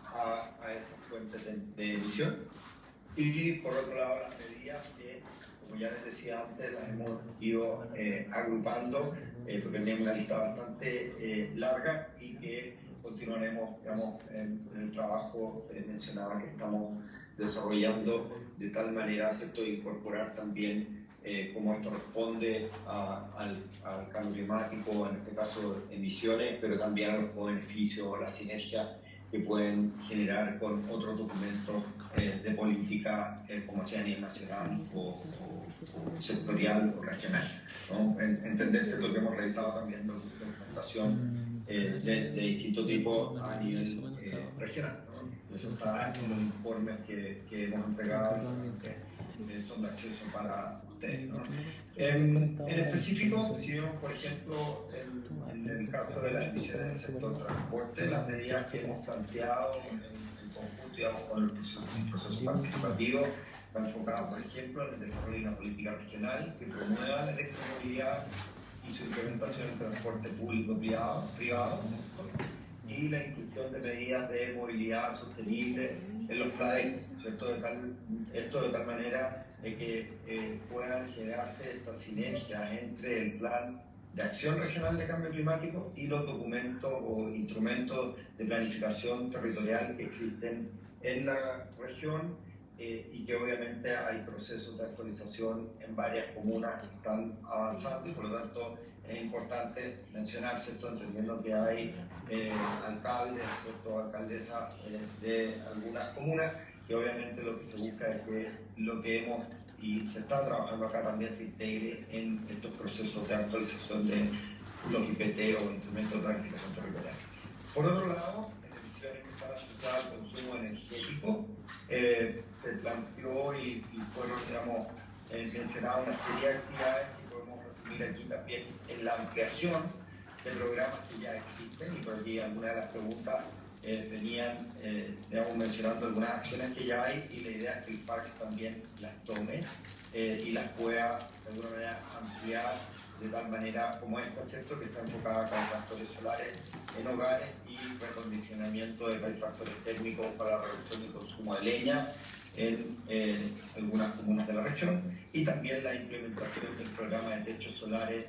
a esas fuentes de emisión. Y por otro lado las medidas que, como ya les decía antes, las hemos ido agrupando porque tenemos una lista bastante larga y que continuaremos, digamos, en el trabajo mencionado que estamos desarrollando de tal manera, ¿cierto?, incorporar también cómo esto responde al cambio climático, en este caso emisiones, pero también a los beneficios, la sinergia que pueden generar con otros documentos de política, como sea a nivel nacional o sectorial o regional, ¿no? Entenderse lo que hemos realizado también documentación de distinto tipo a nivel regional, ¿no? Eso está en los informes que hemos entregado, son de acceso para ustedes, ¿no? En específico, si vemos, por ejemplo, en el caso de las emisiones del sector transporte, las medidas que hemos planteado en conjunto, digamos, con un proceso participativo, está enfocado, por ejemplo, en el desarrollo de una política regional que promueva la electromovilidad y su implementación en transporte público-privado, y la inclusión de medidas de movilidad sostenible en los planes, ¿cierto? Esto de tal manera de que puedan generarse esta sinergia entre el plan de acción regional de cambio climático y los documentos o instrumentos de planificación territorial que existen en la región y que obviamente hay procesos de actualización en varias comunas que están avanzando y por lo tanto es importante mencionar, ¿cierto?, entendiendo que hay alcaldes, ¿cierto?, alcaldesas de algunas comunas, que obviamente lo que se busca es que lo que hemos y se está trabajando acá también se integre en estos procesos de actualización de los IPT o instrumentos de planificación territorial. Por otro lado, en emisiones que están asociadas al consumo energético, se planteó y fueron, digamos, mencionadas una serie de actividades que podemos resumir aquí también en la ampliación de programas que ya existen, y por aquí algunas de las preguntas venían, digamos, mencionando algunas acciones que ya hay, y la idea es que el parque también las tome y las pueda de alguna manera ampliar de tal manera como esta, ¿cierto?, que está enfocada con factores solares en hogares y recondicionamiento de calefactores térmicos para la reducción del consumo de leña en algunas comunas de la región, y también la implementación del programa de techos solares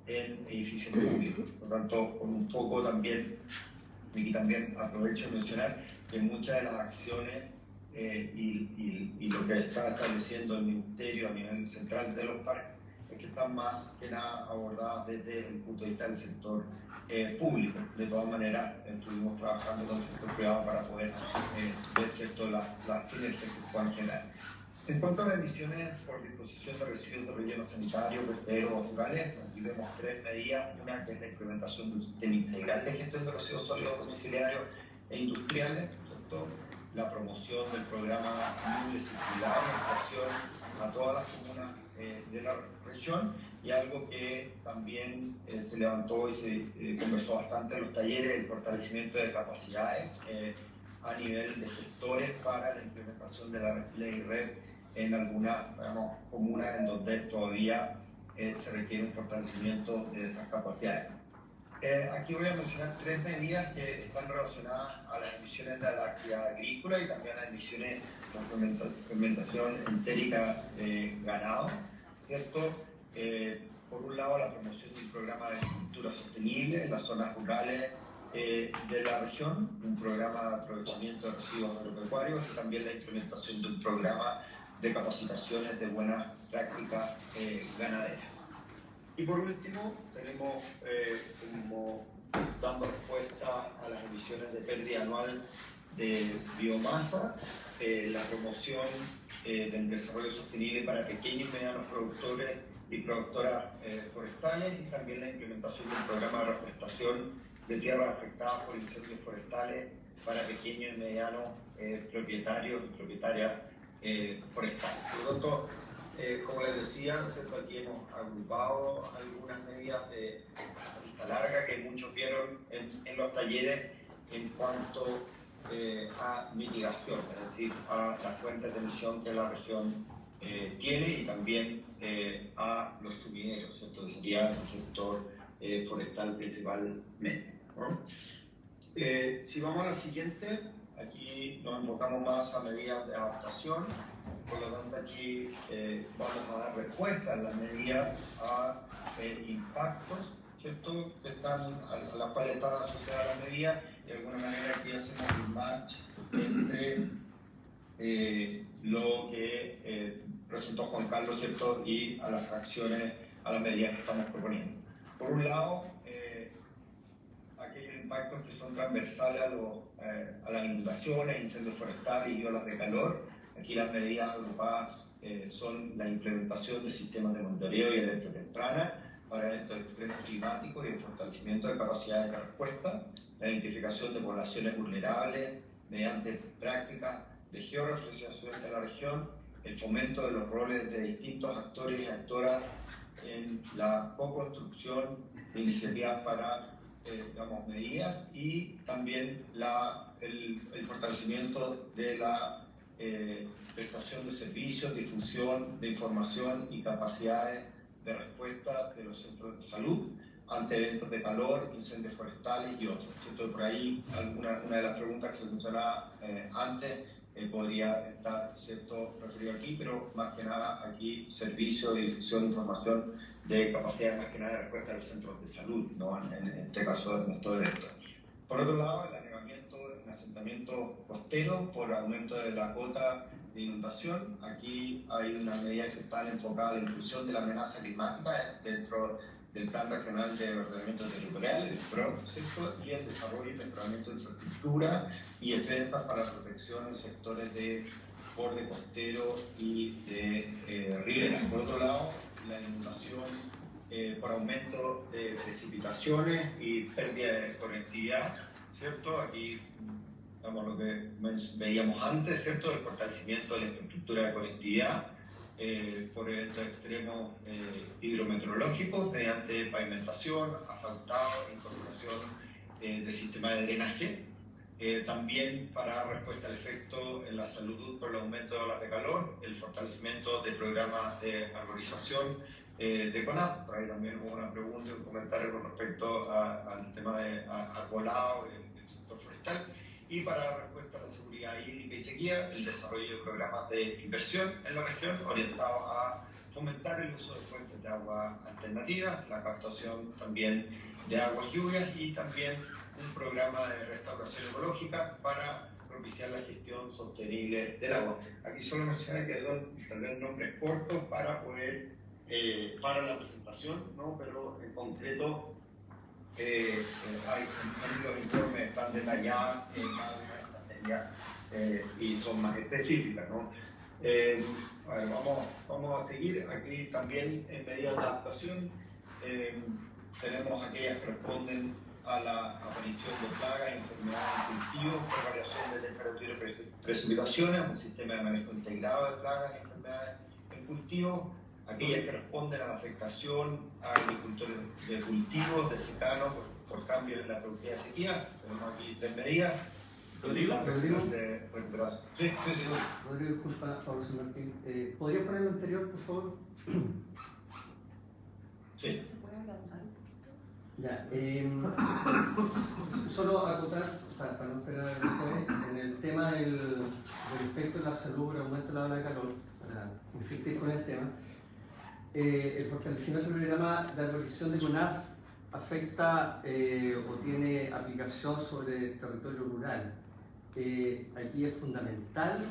en edificios públicos. Por lo tanto, con un poco también, y también aprovecho de mencionar que muchas de las acciones y lo que está estableciendo el Ministerio a nivel central de los parques es que están más que nada abordadas desde el punto de vista del sector público. De todas maneras, estuvimos trabajando con el sector privado para poder ver, ¿cierto?, las sinergias que se puedan generar. En cuanto a las emisiones por disposición de residuos de relleno sanitario, vertederos o rurales, aquí vemos 3 medidas. Una que es la implementación de un sistema integral de gestión de residuos sólidos domiciliarios e industriales, ¿cierto?, la promoción del programa Libre Circular en relación a todas las comunas de la región, y algo que también se levantó y se conversó bastante en los talleres, el fortalecimiento de capacidades a nivel de gestores para la implementación de la ley REP en algunas, digamos, comunas en donde todavía se requiere un fortalecimiento de esas capacidades. Aquí voy a mencionar 3 medidas que están relacionadas a las emisiones de la actividad agrícola y también a las emisiones de fermentación entérica de ganado, ¿cierto? Por un lado, la promoción de un programa de agricultura sostenible en las zonas rurales de la región, un programa de aprovechamiento de residuos agropecuarios y también la implementación de un programa de capacitaciones de buenas prácticas ganaderas. Y por último, tenemos como dando respuesta a las emisiones de pérdida anual de biomasa, la promoción del desarrollo sostenible para pequeños y medianos productores y productoras forestales, y también la implementación de un programa de reforestación de tierras afectadas por incendios forestales para pequeños y medianos propietarios y propietarias forestales. Por lo tanto, como les decía, aquí hemos agrupado algunas medidas de vista larga que muchos vieron en los talleres en cuanto a mitigación, es decir, a las fuentes de emisión que la región tiene y también a los sumideros, ¿cierto? Que sería el sector forestal principalmente, ¿no? Si vamos a la siguiente, aquí nos enfocamos más a medidas de adaptación, por lo tanto aquí vamos a dar respuesta a las medidas a impactos, ¿cierto? Que están a la cual está asociada la medida, y de alguna manera aquí hacemos un match entre lo que presentó Juan Carlos, ¿cierto? Y a las acciones, a las medidas que estamos proponiendo. Por un lado, aquellos impactos que son transversales a las inundaciones, incendios forestales y olas de calor. Aquí las medidas agrupadas son la implementación de sistemas de monitoreo y alerta temprana para eventos extremos climáticos y el fortalecimiento de capacidades de respuesta, la identificación de poblaciones vulnerables mediante prácticas de georreferenciación de la región, el fomento de los roles de distintos actores y actoras en la co-construcción de iniciativas para medidas, y también el fortalecimiento de la prestación de servicios, difusión de información y capacidades de respuesta de los centros de salud ante eventos de calor, incendios forestales y otros. ¿Cierto? Por ahí una de las preguntas que se mencionaba antes podría estar, ¿cierto?, referido aquí, pero más que nada aquí servicio de difusión de información de capacidad más que nada de respuesta a los centros de salud, ¿no? En este caso de nuestro evento. Por otro lado, el anegamiento en asentamiento costero por aumento de la cota de inundación. Aquí hay una medida que está enfocada a la inclusión de la amenaza climática dentro del Plan Regional de Ordenamiento Territorial, el PROC, ¿cierto? Y el desarrollo y mejoramiento de infraestructura y defensa para la protección en sectores de borde costero y de riberas. Por otro lado, la inundación por aumento de precipitaciones y pérdida de conectividad, ¿cierto? Aquí vemos lo que veíamos antes, ¿cierto? El fortalecimiento de la infraestructura de conectividad por eventos extremos hidrometeorológicos mediante pavimentación, asfaltado, incorporación de sistemas de drenaje. También para respuesta al efecto en la salud por el aumento de olas de calor, el fortalecimiento de programas de arborización de CONAP. Por ahí también hubo una pregunta y un comentario con respecto al tema de arbolado del sector forestal. Y para respuesta a la seguridad hídrica y sequía, el desarrollo de programas de inversión en la región orientados a fomentar el uso de fuentes de agua alternativas, la captación también de aguas lluvias y también un programa de restauración ecológica para propiciar la gestión sostenible del agua. Aquí solo mencioné que tal vez nombres cortos para poder, para la presentación, ¿no? Pero en concreto los informes están detallados en cada una de estas medidas y son más específicas, ¿no? Vamos a seguir. Aquí también en medidas de adaptación tenemos aquellas que responden a la aparición de plagas, enfermedades en cultivos por variación de temperatura y precipitaciones, un sistema de manejo integrado de plagas y enfermedades en cultivos, aquellas que responden a la afectación a agricultores de cultivos, de secano, por cambio en la productividad de sequía. Tenemos aquí 3 medidas. Rodrigo. Sí. Rodrigo, disculpa, Pablo San Martín. ¿Podría poner lo anterior, por favor? Sí. Ya, solo acotar, para no esperar después, en el tema del efecto de la salud, el aumento de la ola de calor, para insistir con el tema, el fortalecimiento del programa de arborización de CONAF afecta o tiene aplicación sobre el territorio rural. Aquí es fundamental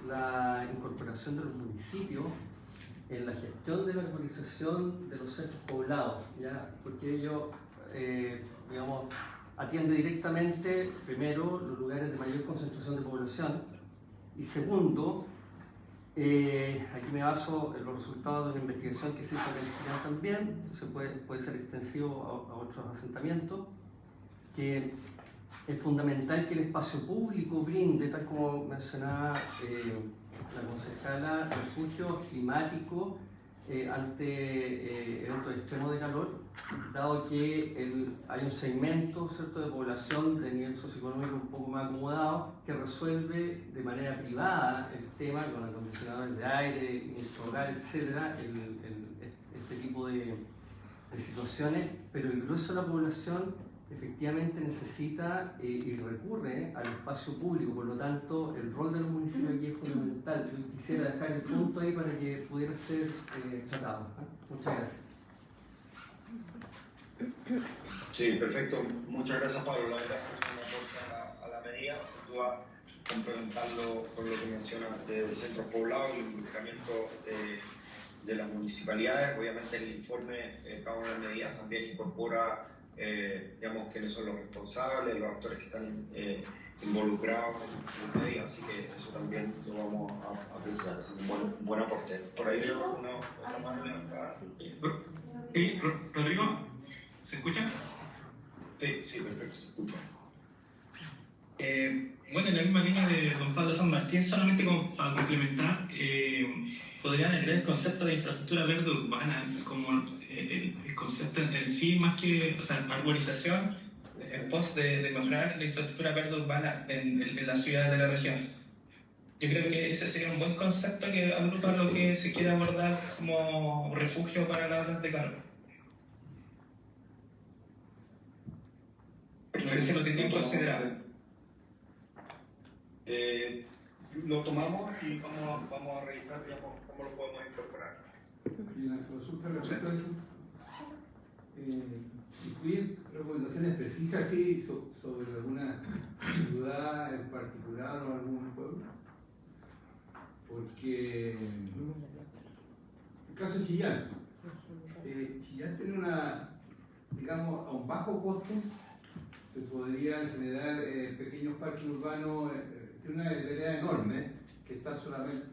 la incorporación de los municipios en la gestión de la arborización de los centros poblados, ¿ya? Porque ello, digamos, atiende directamente, primero, los lugares de mayor concentración de población, y segundo, aquí me baso en los resultados de una investigación que se hizo en Chillán también, se puede ser extensivo a otros asentamientos, que es fundamental que el espacio público brinde, tal como mencionaba la concejala, refugios climáticos ante eventos extremos de calor, dado que hay un segmento, ¿cierto?, de población de nivel socioeconómico un poco más acomodado que resuelve de manera privada el tema con acondicionadores de aire, hogar, etcétera, este tipo de situaciones, pero el grueso de la población efectivamente necesita y recurre al espacio público, por lo tanto el rol de los municipios aquí es fundamental. Yo quisiera dejar el punto ahí para que pudiera ser tratado. Muchas gracias. Sí, perfecto. Muchas gracias, Pablo. La verdad es que es un aporte a la medida, sin duda, complementarlo con lo que mencionas de centros poblados y el involucramiento de las municipalidades. Obviamente el informe, cada una de las medidas también incorpora digamos, quiénes son los responsables, los actores que están involucrados en las medidas, así que eso también lo vamos a apreciar, es un buen aporte. Por ahí veo otra mano levantada. Sí, Rodrigo, ¿se escucha? Sí, perfecto, se escucha. Bueno, en la misma línea de don Pablo San Martín, solamente para complementar, podrían agregar el concepto de infraestructura verde urbana como el concepto en sí, más que, o sea, arborización, en pos de mejorar la infraestructura verde urbana en las ciudades de la región. Yo creo que ese sería un buen concepto que agrupa lo que se quiere abordar como refugio para las olas de calor. Que se lo tenía en consideración. Lo tomamos y vamos a revisar, digamos, cómo lo podemos incorporar. Y una consulta respecto a eso. Incluir recomendaciones precisas sí, sobre alguna ciudad en particular o algún pueblo. Porque el caso de Chillán. Chillán tiene digamos, a un bajo costo, se podrían generar pequeños parques urbanos. Tiene una área enorme que está totalmente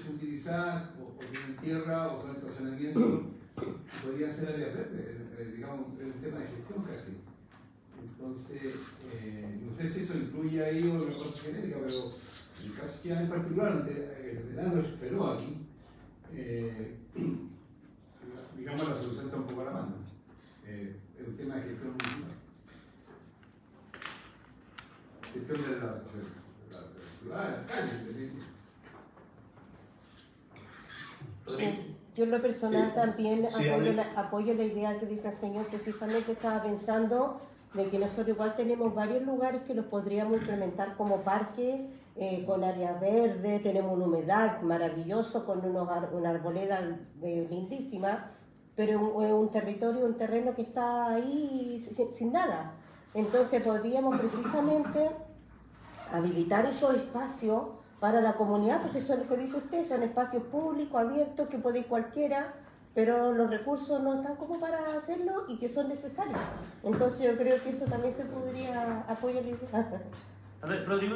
subutilizada, o tiene tierra, o son estacionamientos, podría ser área verde, digamos, es un tema de gestión casi. Entonces, no sé si eso incluye ahí una cosa genérica, pero en el caso que en particular, donde el verano es feroz aquí, digamos, la solución está un poco a la mano. Es un tema de gestión municipal. Gestión de la yo en lo personal también apoyo la idea que dice el señor, precisamente estaba pensando de que nosotros igual tenemos varios lugares que los podríamos implementar como parque, con áreas verdes, tenemos un humedal maravilloso con una arboleda lindísima, pero es un territorio, un terreno que está ahí sin nada. Entonces podríamos precisamente habilitar esos espacios para la comunidad, porque son lo que dice usted, son espacios públicos, abiertos, que puede ir cualquiera, pero los recursos no están como para hacerlo y que son necesarios. Entonces yo creo que eso también se podría apoyar la idea. A ver, Rodrigo,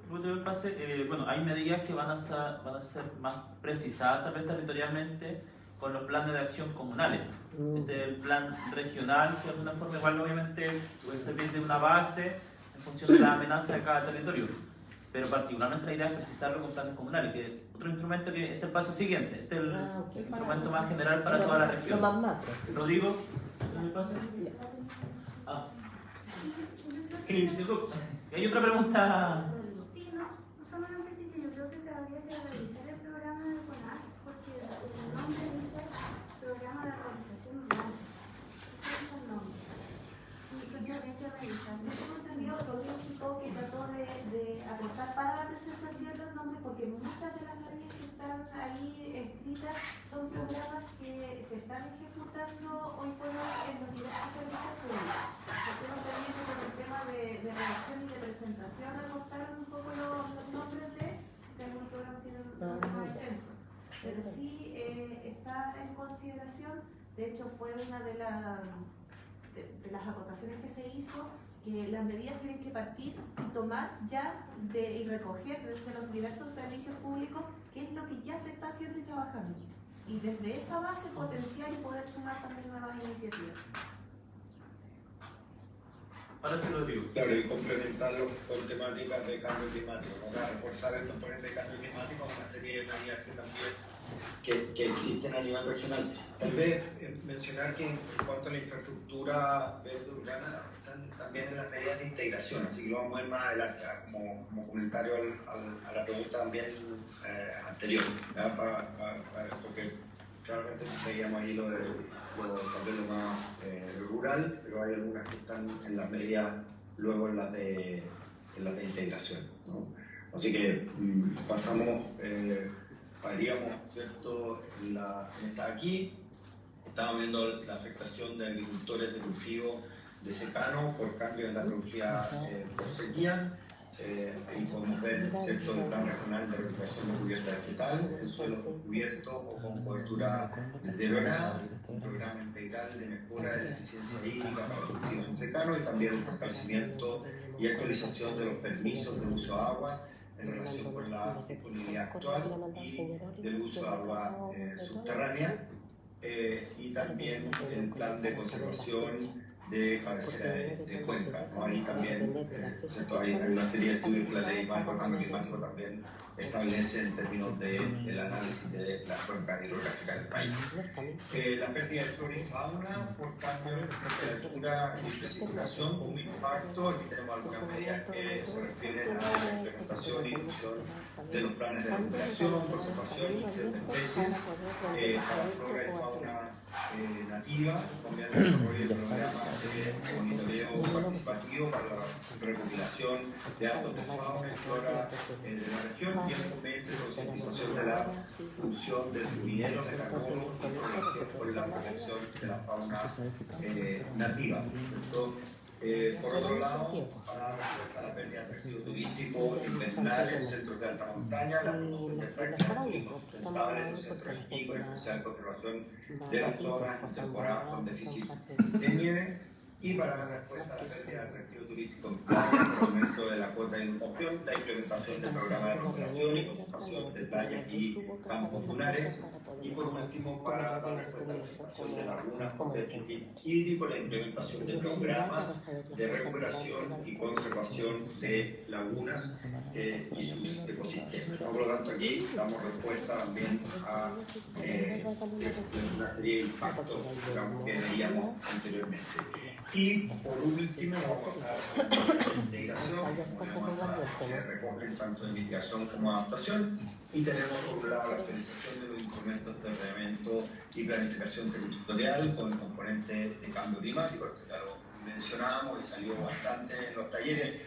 bueno, hay medidas que van a ser más precisadas también territorialmente con los planes de acción comunales. Este es el plan regional, que de alguna forma igual obviamente puede servir de una base en función de las amenazas de cada territorio, pero particularmente la idea es precisarlo con planes comunales, que es otro instrumento que es el paso siguiente. Este es el instrumento más general para toda la región. Rodrigo, ¿qué me pasa? ¿Hay otra pregunta? Sí, no, solo una precisión. Yo creo que habría que revisar el programa de CONAF, porque el nombre dice que habría que revisar. Yo tengo entendido que el equipo que trató de aportar para la presentación los nombres, porque muchas de las leyes que están ahí escritas son programas que se están ejecutando hoy por hoy en los diversos servicios públicos. Yo tengo entendido que con el tema de redacción y de presentación aportaron un poco los nombres de algunos programas que tienen un poco más extenso. Pero sí está en consideración. De hecho, fue una de las acotaciones que se hizo, que las medidas tienen que partir y tomar ya y recoger desde los diversos servicios públicos qué es lo que ya se está haciendo y trabajando. Y desde esa base potenciar y poder sumar también nuevas iniciativas. Ahora sí lo digo. Claro, y complementarlo con temáticas de cambio climático, ¿no? Para reforzar estos componentes de cambio climático, una serie de medidas que también que existen a nivel regional. Tal vez mencionar que en cuanto a la infraestructura verde urbana, están también en las medidas de integración, así que lo vamos a ver más adelante, como comentario a la pregunta también anterior, porque claramente veíamos ahí lo más rural, pero hay algunas que están en las medidas luego en las de integración, ¿no? Así que pasamos, haríamos, ¿cierto? Aquí estamos viendo la afectación de agricultores de cultivo de secano por cambio en la productividad por sequía. Ahí podemos ver, ¿cierto?, el plan regional de recuperación de cubierta vegetal, el suelo cubierto o con cobertura deteriorada, un programa integral de mejora de la eficiencia hídrica para cultivos en secano y también el fortalecimiento y actualización de los permisos de uso de agua en relación con la disponibilidad actual y del uso de agua subterránea, y también el plan de conservación de cabecera de cuenca, ¿no? Ahí también hay una serie de estudios que la ley marco cambio climático también establece en términos del análisis de las cuencas hidrográficas del país. La pérdida de flora y fauna por cambio de temperatura y precipitación, un impacto. Aquí tenemos algunas medidas que se refieren a la implementación y difusión de los planes de recuperación, conservación y de especies para flora y fauna nativa, también el desarrollo de programas de monitoreo participativo para la recopilación de datos de fauna y flora de la región y el fomento y concientización de la función del sumidero de carbono y por la protección de la fauna nativa. Por otro lado, para respecto a la pérdida de atractivo turístico invernal en centros de alta montaña, la promoción de prácticas turismo sustentables en los centros esquí, con especial conservación de las zonas en temporadas con déficit de nieve, y para la respuesta a la pérdida de atractivo turístico en playa, el aumento de la cuota de inundación, la implementación del programa de recuperación y conservación de playas y campos dunares, y por último, para la respuesta a la situación de lagunas con déficit hídrico, la implementación de programas de recuperación y conservación de lagunas y sus ecosistemas. Por lo tanto, aquí damos respuesta también a una serie de impactos, digamos, que veíamos anteriormente. Y por último, vamos a la integración, que recogen tanto de mitigación como adaptación, y tenemos por un lado la actualización de los instrumentos de ordenamiento y planificación territorial con el componente de cambio climático, esto ya lo mencionábamos y salió bastante en los talleres.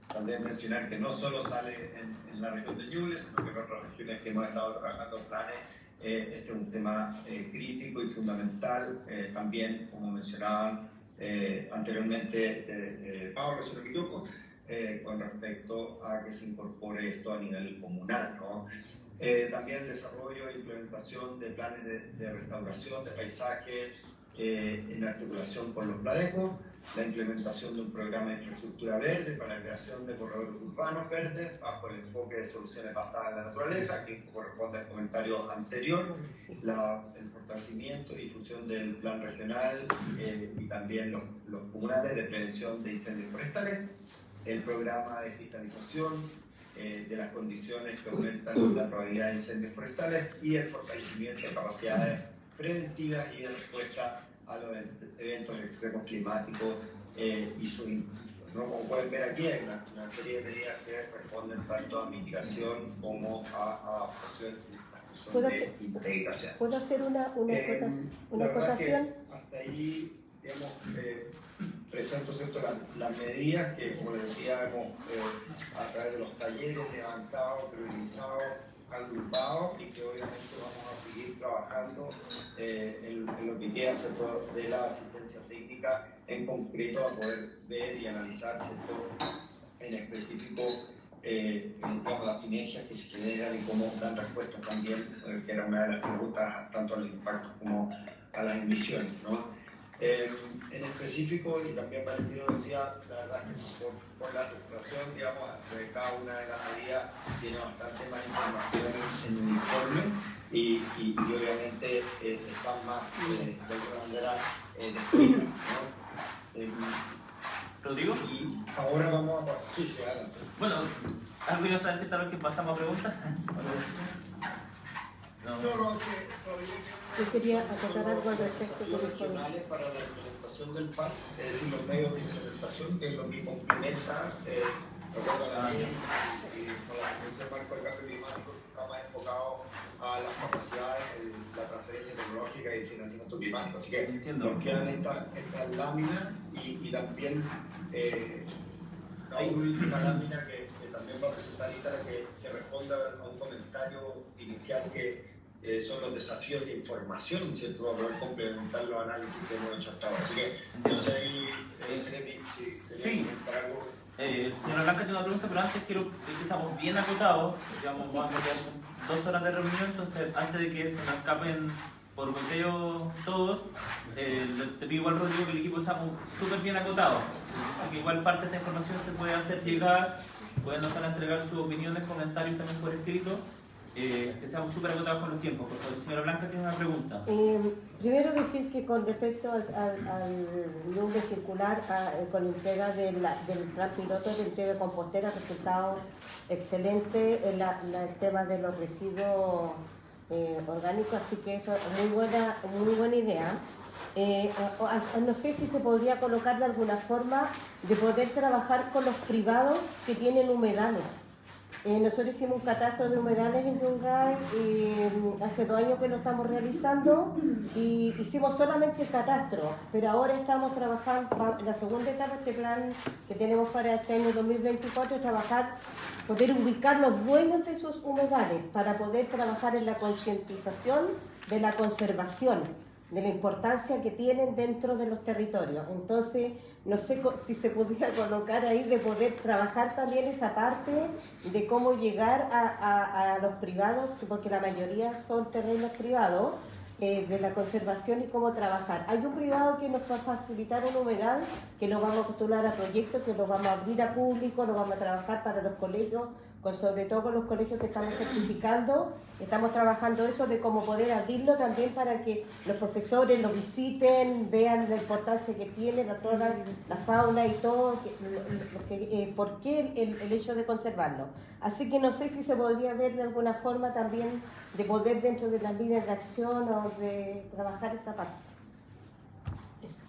También mencionar que no solo sale en la región de Ñuble, sino que en otras regiones que hemos estado trabajando planes. Este es un tema crítico y fundamental, también, como mencionaban anteriormente Pablo, si no me equivoco, con respecto a que se incorpore esto a nivel comunal, ¿no? También desarrollo e implementación de planes de restauración de paisajes en articulación con los PLADECO, la implementación de un programa de infraestructura verde para la creación de corredores urbanos verdes bajo el enfoque de soluciones basadas en la naturaleza, que corresponde al comentario anterior, el fortalecimiento y difusión del plan regional y también los comunales de prevención de incendios forestales, el programa de digitalización de las condiciones que aumentan la probabilidad de incendios forestales y el fortalecimiento de capacidades preventivas y de respuesta a los eventos extremos climáticos y su impacto, ¿no? Como pueden ver aquí, hay una serie de medidas que responden tanto a mitigación como a adaptación de integración. ¿Puedo hacer una acotación? Hasta ahí, digamos, presento, ¿cierto?, las medidas que, como les decía, hemos a través de los talleres levantado, priorizado, agrupado, y que obviamente vamos a seguir trabajando en lo que queda, ¿cierto?, de la asistencia técnica en concreto, a poder ver y analizar, ¿cierto?, en específico digamos, las sinergias que se generan y cómo dan respuesta también, que era una de las preguntas, tanto a los impactos como a las emisiones, ¿no? En específico, y también Valentino decía, la verdad es que por la estructuración, digamos, de cada una de las medidas tiene bastante más información en el informe y obviamente están más, de alguna manera, descritas, ¿no? ¿Rodrigo? Y ahora vamos a pasar. Sí, adelante. Bueno, ¿algo ibas a decir tal vez que pasamos a preguntas? No, Yo quería acotar algo al respecto con el adicionales para la implementación del PAN, es decir, los medios de implementación, que es lo que complementa, recuerda la ley, y con la Convención Marco del Cambio Climático, está más enfocado a las capacidades, la transferencia tecnológica y el financiamiento climático. Así que nos quedan estas láminas y también una lámina que también va a presentar Ítala, que responda a un comentario inicial que son los desafíos de información, ¿cierto? Para poder complementar los análisis que hemos hecho hasta ahora. Así que, no sé ahí, sí. Señora Blanca tiene una pregunta, pero antes quiero que estamos bien acotados, digamos, vamos a quedar 2 horas de reunión, entonces antes de que se nos escapen por bloqueo todos, te pido igual, Rodrigo, que el equipo estamos súper bien acotados, que igual parte de esta información se puede hacer llegar, pueden notar a entregar sus opiniones, comentarios también por escrito, que seamos súper acotados con los tiempos. Por favor, señora Blanca tiene una pregunta. Primero decir que con respecto al nube circular, con la entrega del plan piloto de entrega de compostera, resultado excelente en el tema de los residuos orgánicos, así que eso es muy buena idea. No sé si se podría colocar de alguna forma de poder trabajar con los privados que tienen humedales. Nosotros hicimos un catastro de humedales en Yungay hace 2 años que lo estamos realizando y hicimos solamente el catastro, pero ahora estamos trabajando en la segunda etapa de este plan que tenemos para este año 2024, poder ubicar los dueños de esos humedales para poder trabajar en la concientización de la conservación, de la importancia que tienen dentro de los territorios. Entonces, no sé si se podría colocar ahí de poder trabajar también esa parte de cómo llegar a los privados, porque la mayoría son terrenos privados, de la conservación y cómo trabajar. Hay un privado que nos va a facilitar un humedal, que lo vamos a postular a proyectos, que lo vamos a abrir a público, lo vamos a trabajar para los colegios, sobre todo con los colegios que estamos certificando. Estamos trabajando eso de cómo poder abrirlo también para que los profesores lo visiten, vean la importancia que tiene la flora, la fauna y todo, por qué el hecho de conservarlo. Así que no sé si se podría ver de alguna forma también de poder dentro de las líneas de acción o de trabajar esta parte. Eso.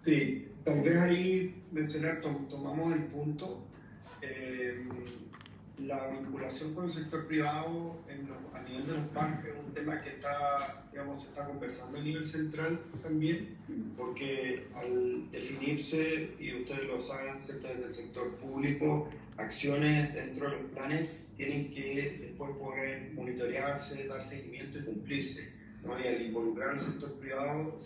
Sí, tal vez ahí mencionar, tomamos el punto, la vinculación con el sector privado a nivel de los parques es un tema que se está conversando a nivel central también, porque al definirse, y ustedes lo saben, desde el sector público, acciones dentro de los planes tienen que después poder monitorearse, dar seguimiento y cumplirse, ¿no? Y al involucrar al sector privado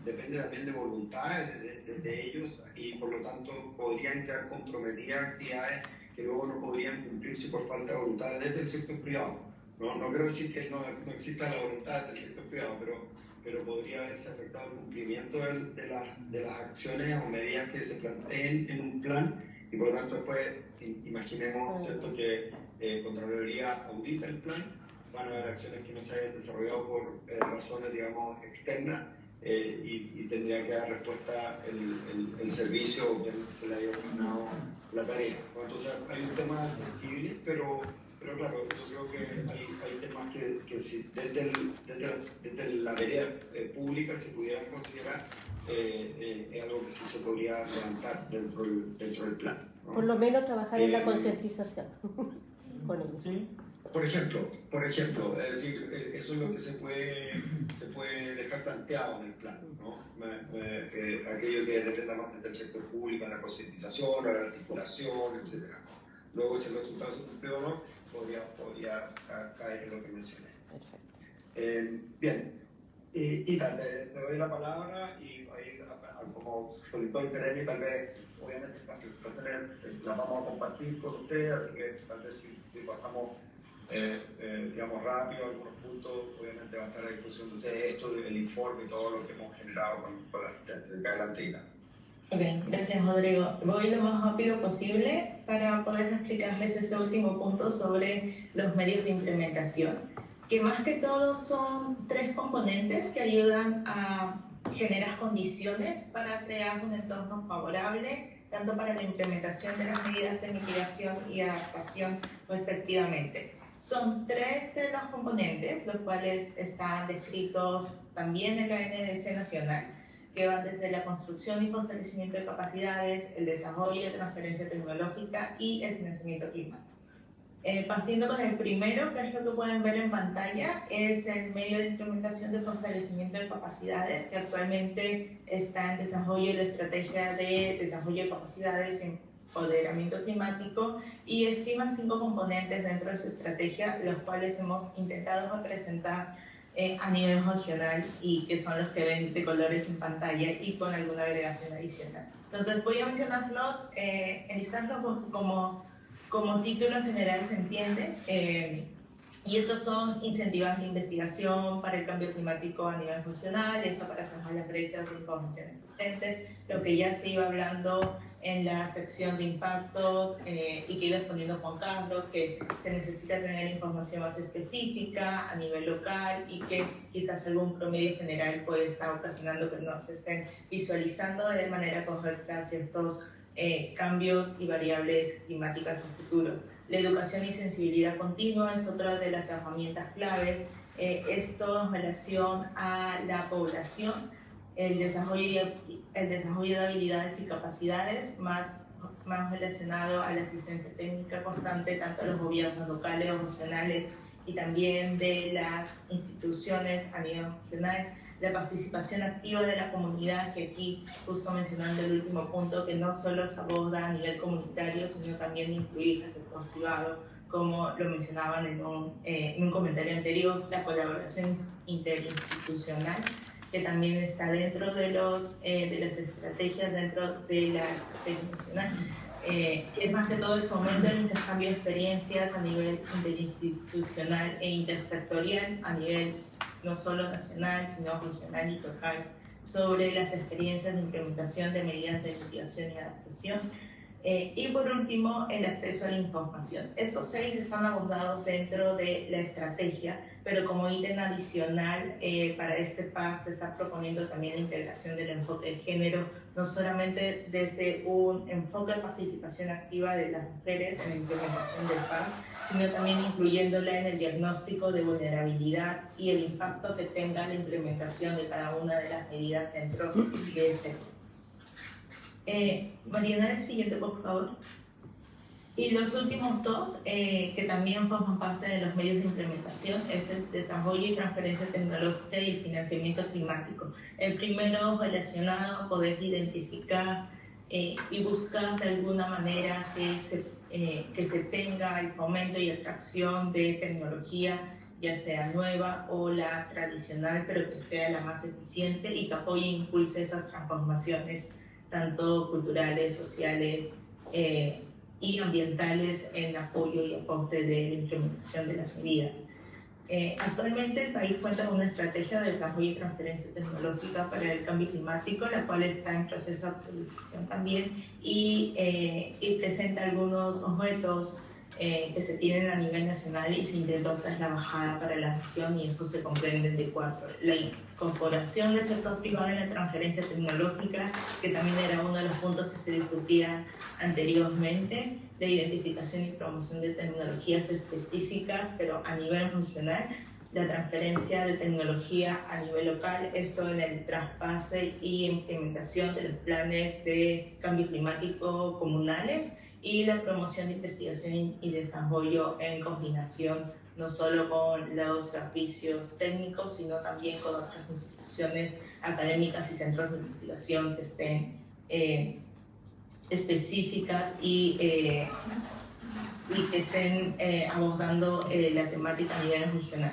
depende también de voluntades de ellos, y por lo tanto podrían quedar comprometidas actividades que luego no podrían cumplirse por falta de voluntad desde el sector privado. No quiero decir que no exista la voluntad del sector privado, pero podría haberse afectado el cumplimiento de las acciones o medidas que se planteen en un plan, y por lo tanto después imaginemos, ¿cierto?, que Contraloría audita el plan, van a haber acciones que no se hayan desarrollado por razones, digamos, externas, y tendría que dar respuesta el servicio o quien se le haya asignado la tarea. Entonces hay un tema sensible, pero pero claro, yo creo que hay temas que si desde la vereda pública se pudieran considerar, es algo que sí se podría levantar dentro del plan, ¿no? Por lo menos trabajar en la concientización con ellos. ¿Sí? Por ejemplo, es decir, eso es lo que se puede dejar planteado en el plan, ¿no? Aquello que dependa más del sector público, en la concientización, la articulación, etc. Luego, si el resultado se cumplió o no, podría caer en lo que mencioné. Bien, y tal, te doy la palabra y ahí, como solicitor interés, tal vez, obviamente, la vamos a compartir con ustedes, así que tal vez si pasamos digamos rápido algunos puntos, obviamente va a estar a disposición de ustedes esto, el informe y todo lo que hemos generado con la asistente de adelante. Ok, gracias Rodrigo. Voy lo más rápido posible para poder explicarles este último punto sobre los medios de implementación, que más que todo son 3 componentes que ayudan a generar condiciones para crear un entorno favorable, tanto para la implementación de las medidas de mitigación y adaptación respectivamente. Son 3 de los componentes, los cuales están descritos también en la NDC nacional, que van desde la construcción y fortalecimiento de capacidades, el desarrollo y transferencia tecnológica y el financiamiento climático. Partiendo con el primero, que es lo que pueden ver en pantalla, es el medio de implementación de fortalecimiento de capacidades, que actualmente está en desarrollo de la estrategia de desarrollo de capacidades en empoderamiento climático y estima 5 componentes dentro de su estrategia, los cuales hemos intentado representar a nivel regional y que son los que ven de colores en pantalla y con alguna agregación adicional. Entonces voy a mencionarlos, enlistarlos como título en general se entiende, y estos son incentivar la investigación para el cambio climático a nivel regional, esto para cerrar las brechas de información existentes, lo que ya se iba hablando en la sección de impactos y que iba exponiendo Juan Carlos, que se necesita tener información más específica a nivel local y que quizás algún promedio general puede estar ocasionando que no se estén visualizando de manera correcta ciertos cambios y variables climáticas en futuro. La educación y sensibilidad continua es otra de las herramientas claves. Esto en relación a la población, el desarrollo de habilidades y capacidades más relacionado a la asistencia técnica constante, tanto a los gobiernos locales o regionales y también de las instituciones a nivel regional. La participación activa de la comunidad, que aquí, justo mencionando el último punto, que no solo se aborda a nivel comunitario, sino también incluir al sector privado, como lo mencionaban en un comentario anterior, la colaboración interinstitucional, que también está dentro de las estrategias, dentro de la estrategia nacional. Es más que todo el fomento del intercambio de experiencias a nivel interinstitucional e intersectorial, a nivel no solo nacional, sino regional y local, sobre las experiencias de implementación de medidas de mitigación y adaptación. Y por último, el acceso a la información. Estos 6 están abordados dentro de la estrategia, pero como ítem adicional para este PAC se está proponiendo también la integración del enfoque de género, no solamente desde un enfoque de participación activa de las mujeres en la implementación del PAC, sino también incluyéndola en el diagnóstico de vulnerabilidad y el impacto que tenga la implementación de cada una de las medidas dentro de este PAC. Mariana, el siguiente, por favor. Y los últimos 2, que también forman parte de los medios de implementación, es el desarrollo y transferencia tecnológica y el financiamiento climático. El primero relacionado a poder identificar y buscar de alguna manera que se tenga el fomento y atracción de tecnología, ya sea nueva o la tradicional, pero que sea la más eficiente y que apoye e impulse esas transformaciones tanto culturales, sociales y ambientales en apoyo y aporte de la implementación de las medidas. Actualmente el país cuenta con una estrategia de desarrollo y transferencia tecnológica para el cambio climático, la cual está en proceso de actualización también y presenta algunos retos que se tienen a nivel nacional y se intentó hacer la bajada para la región y esto se comprende de 4. La incorporación del sector privado en la transferencia tecnológica, que también era uno de los puntos que se discutía anteriormente, la identificación y promoción de tecnologías específicas, pero a nivel regional, la transferencia de tecnología a nivel local, esto en el traspase y implementación de los planes de cambio climático comunales, y la promoción de investigación y desarrollo en coordinación no solo con los servicios técnicos, sino también con otras instituciones académicas y centros de investigación que estén específicas y que estén abordando la temática a nivel regional.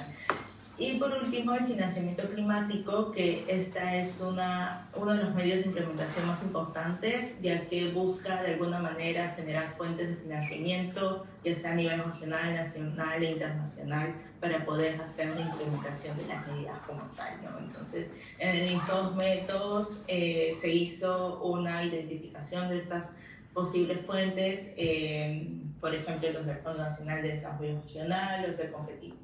Y por último, el financiamiento climático, que esta es uno de los medios de implementación más importantes, ya que busca de alguna manera generar fuentes de financiamiento, ya sea a nivel regional, nacional e internacional, para poder hacer la implementación de las medidas como tal, ¿no? Entonces, en el informe 2 se hizo una identificación de estas posibles fuentes, por ejemplo, los del Fondo Nacional de Desarrollo Regional, los de Competitividad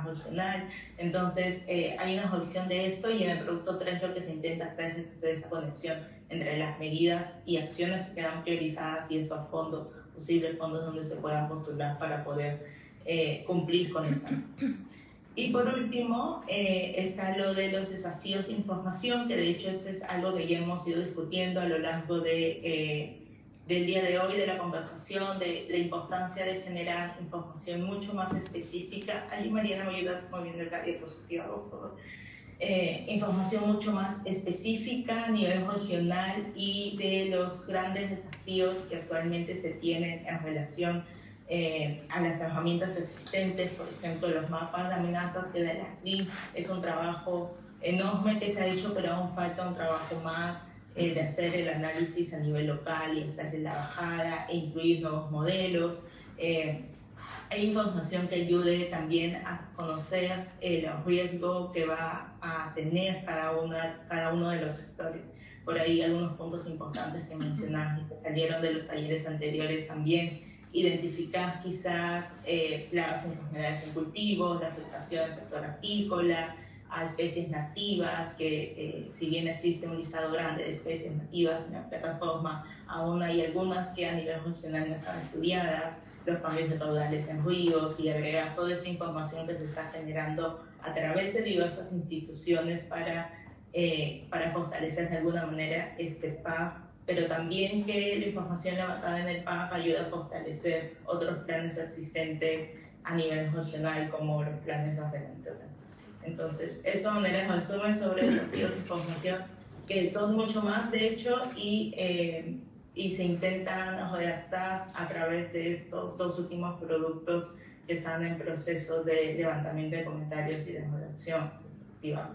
Regional. Entonces, hay una visión de esto, y en el producto 3 lo que se intenta hacer es hacer esa conexión entre las medidas y acciones que quedan priorizadas y estos fondos, posibles fondos donde se puedan postular para poder cumplir con esa. Y por último, está lo de los desafíos de información, que de hecho este es algo que ya hemos ido discutiendo a lo largo del día de hoy, de la conversación, de la importancia de generar información mucho más específica. Ahí, Mariana, me ayudas moviendo la diapositiva, por favor. Información mucho más específica a nivel regional y de los grandes desafíos que actualmente se tienen en relación a las herramientas existentes, por ejemplo, los mapas de amenazas que da la CRIM. Es un trabajo enorme que se ha hecho, pero aún falta un trabajo más de hacer el análisis a nivel local y hacer la bajada e incluir nuevos modelos. Hay información que ayude también a conocer los riesgos que va a tener cada uno de los sectores. Por ahí algunos puntos importantes que mencionaste, que salieron de los talleres anteriores también. Identificar quizás plagas y enfermedades en cultivos, la afectación del sector apícola, a especies nativas, que si bien existe un listado grande de especies nativas en la plataforma, aún hay algunas que a nivel regional no están estudiadas, los cambios de caudales en ríos, y agregar toda esta información que se está generando a través de diversas instituciones para fortalecer de alguna manera este PAF, pero también que la información levantada en el PAF ayuda a fortalecer otros planes existentes a nivel regional, como los planes adelantados. Entonces, eso de manera resumen sobre desafíos de información, que son mucho más, de hecho, y se intentan redactar a través de estos 2 últimos productos que están en proceso de levantamiento de comentarios y de redacción efectiva.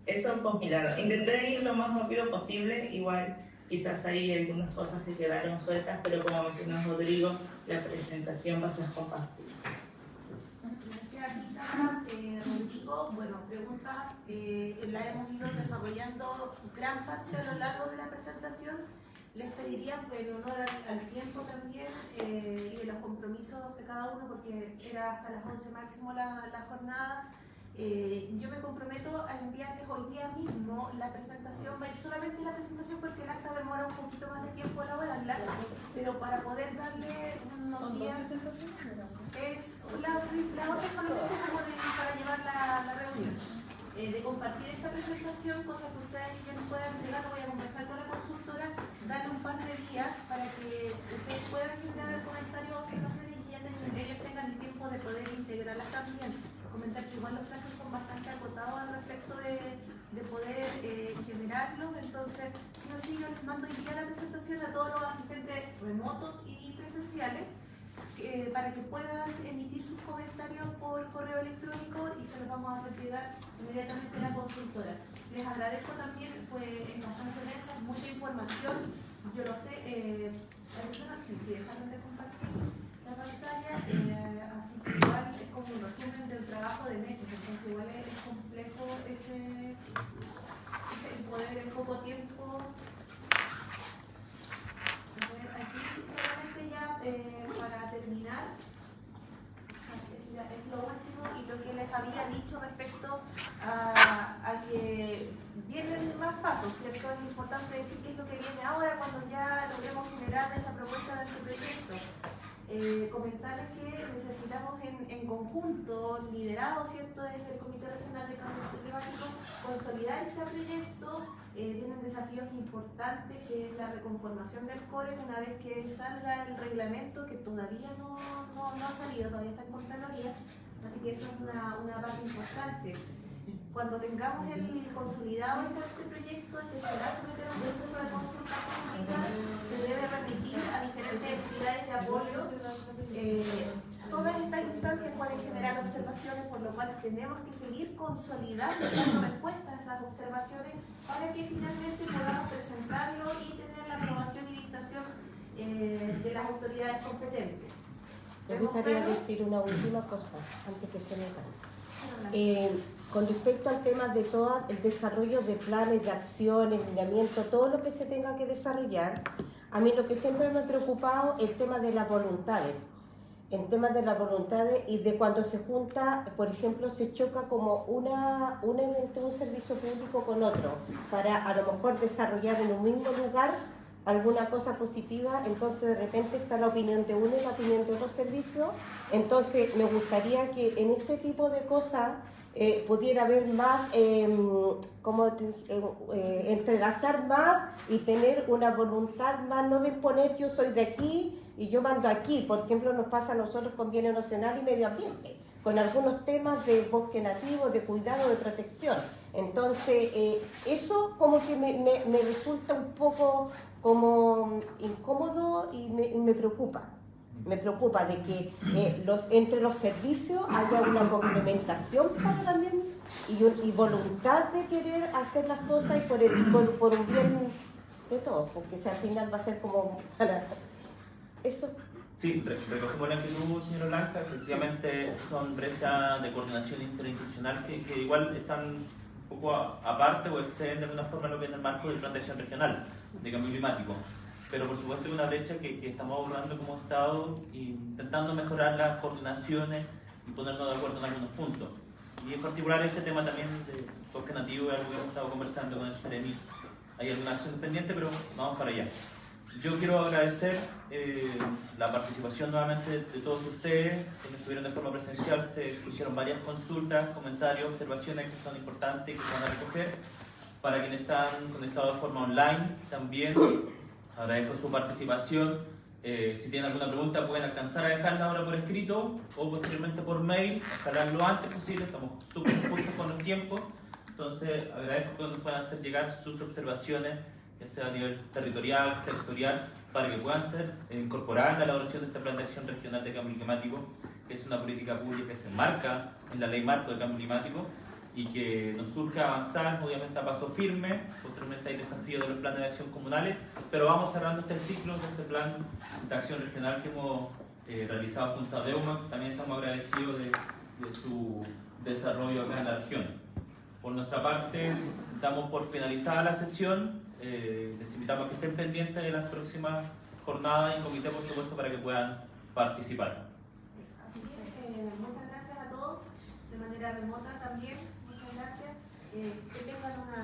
Eso por mi lado. Intenté ir lo más rápido posible, igual quizás hay algunas cosas que quedaron sueltas, pero como mencionó Rodrigo, la presentación va a ser compartida. Rodrigo, bueno, pregunta, la hemos ido desarrollando gran parte a lo largo de la presentación. Les pediría, en honor al tiempo también y de los compromisos de cada uno, porque era hasta las 11 máximo la jornada, yo me comprometo a enviarles hoy día mismo la presentación. Va a ir solamente la presentación porque el acta demora un poquito más de tiempo elaborarla, pero para poder darle unos días. Es la otra solamente como para llevar la reunión, de compartir esta presentación, cosa que ustedes ya nos puedan entregar. Voy a conversar con la consultora, darle un par de días para que ustedes puedan generar comentarios o observaciones y ya ellos tengan el tiempo de poder integrarlas también. Comentar que igual los plazos son bastante acotados al respecto de poder generarlos. Entonces, sí o sí, yo les mando hoy día la presentación a todos los asistentes remotos y presenciales, para que puedan emitir sus comentarios por correo electrónico, y se los vamos a hacer llegar inmediatamente a la consultora. Les agradezco también, fue bastante densa, mucha información, yo lo sé. Sí, dejaron de compartir la pantalla, así que igual es como un resumen del trabajo de meses, entonces igual es complejo el poder en poco tiempo. Aquí solamente ya para terminar, pasos, ¿cierto? Es importante decir qué es lo que viene ahora cuando ya logremos generar esta propuesta de este proyecto. Comentarles que necesitamos en conjunto, liderado, ¿cierto?, desde el Comité Regional de Cambio Climático, consolidar este proyecto. Tienen desafíos importantes, que es la reconformación del CORE una vez que salga el reglamento, que todavía no ha salido, todavía está en Contraloría, así que eso es una parte importante. Cuando tengamos el consolidado este proyecto, que será someter a un proceso de consulta pública, se debe remitir a diferentes entidades de apoyo. Todas estas instancias pueden generar observaciones, por lo cual tenemos que seguir consolidando, dando respuesta a esas observaciones para que finalmente podamos presentarlo y tener la aprobación y dictación de las autoridades competentes. Me gustaría decir una última cosa antes que se me vaya. Con respecto al tema de todo el desarrollo de planes de acción, el lineamiento, todo lo que se tenga que desarrollar, a mí lo que siempre me ha preocupado es el tema de las voluntades. En temas de las voluntades y de cuando se junta, por ejemplo, se choca como un evento, un servicio público con otro, para a lo mejor desarrollar en un mismo lugar alguna cosa positiva, entonces de repente está la opinión de uno y la opinión de otro servicio. Entonces me gustaría que en este tipo de cosas pudiera haber más, entrelazar más y tener una voluntad más, no de imponer yo soy de aquí y yo mando aquí. Por ejemplo, nos pasa a nosotros con Bienes Nacional y Medio Ambiente, con algunos temas de bosque nativo, de cuidado, de protección. Entonces, eso como que me resulta un poco como incómodo y me preocupa. Me preocupa de que entre los servicios haya una complementación para también y voluntad de querer hacer las cosas y por un bien de todos, porque al final va a ser como eso. Sí, recogemos la inquietud, señora Blanca. Efectivamente son brechas de coordinación interinstitucional que igual están un poco aparte o exceden de alguna forma lo que es el marco del Plan de Acción Regional de Cambio Climático. Pero por supuesto es una brecha que estamos abordando como Estado, intentando mejorar las coordinaciones y ponernos de acuerdo en algunos puntos. Y en particular ese tema también de bosque nativo es algo que hemos estado conversando con el Ceremi. Hay alguna acción pendiente, pero vamos para allá. Yo quiero agradecer la participación nuevamente de todos ustedes, que estuvieron de forma presencial. Se hicieron varias consultas, comentarios, observaciones que son importantes y que se van a recoger. Para quienes están conectados de forma online también, agradezco su participación. Si tienen alguna pregunta pueden alcanzar a dejarla ahora por escrito o posteriormente por mail, ojalá lo antes posible, estamos súper justos con los tiempos. Entonces agradezco que nos puedan hacer llegar sus observaciones, ya sea a nivel territorial, sectorial, para que puedan ser incorporadas en la elaboración de este Plan de Acción Regional de Cambio Climático, que es una política pública que se enmarca en la Ley Marco de Cambio Climático y que nos surge avanzar, obviamente a paso firme. Posteriormente hay desafíos de los planes de acción comunales, pero vamos cerrando este ciclo de este plan de acción regional que hemos realizado junto a Deuma. También estamos agradecidos de su desarrollo acá en la región. Por nuestra parte, damos por finalizada la sesión. Les invitamos a que estén pendientes de las próximas jornadas en comité, por supuesto, para que puedan participar. Así que muchas gracias a todos, de manera remota también. Muchas gracias. Que tengan una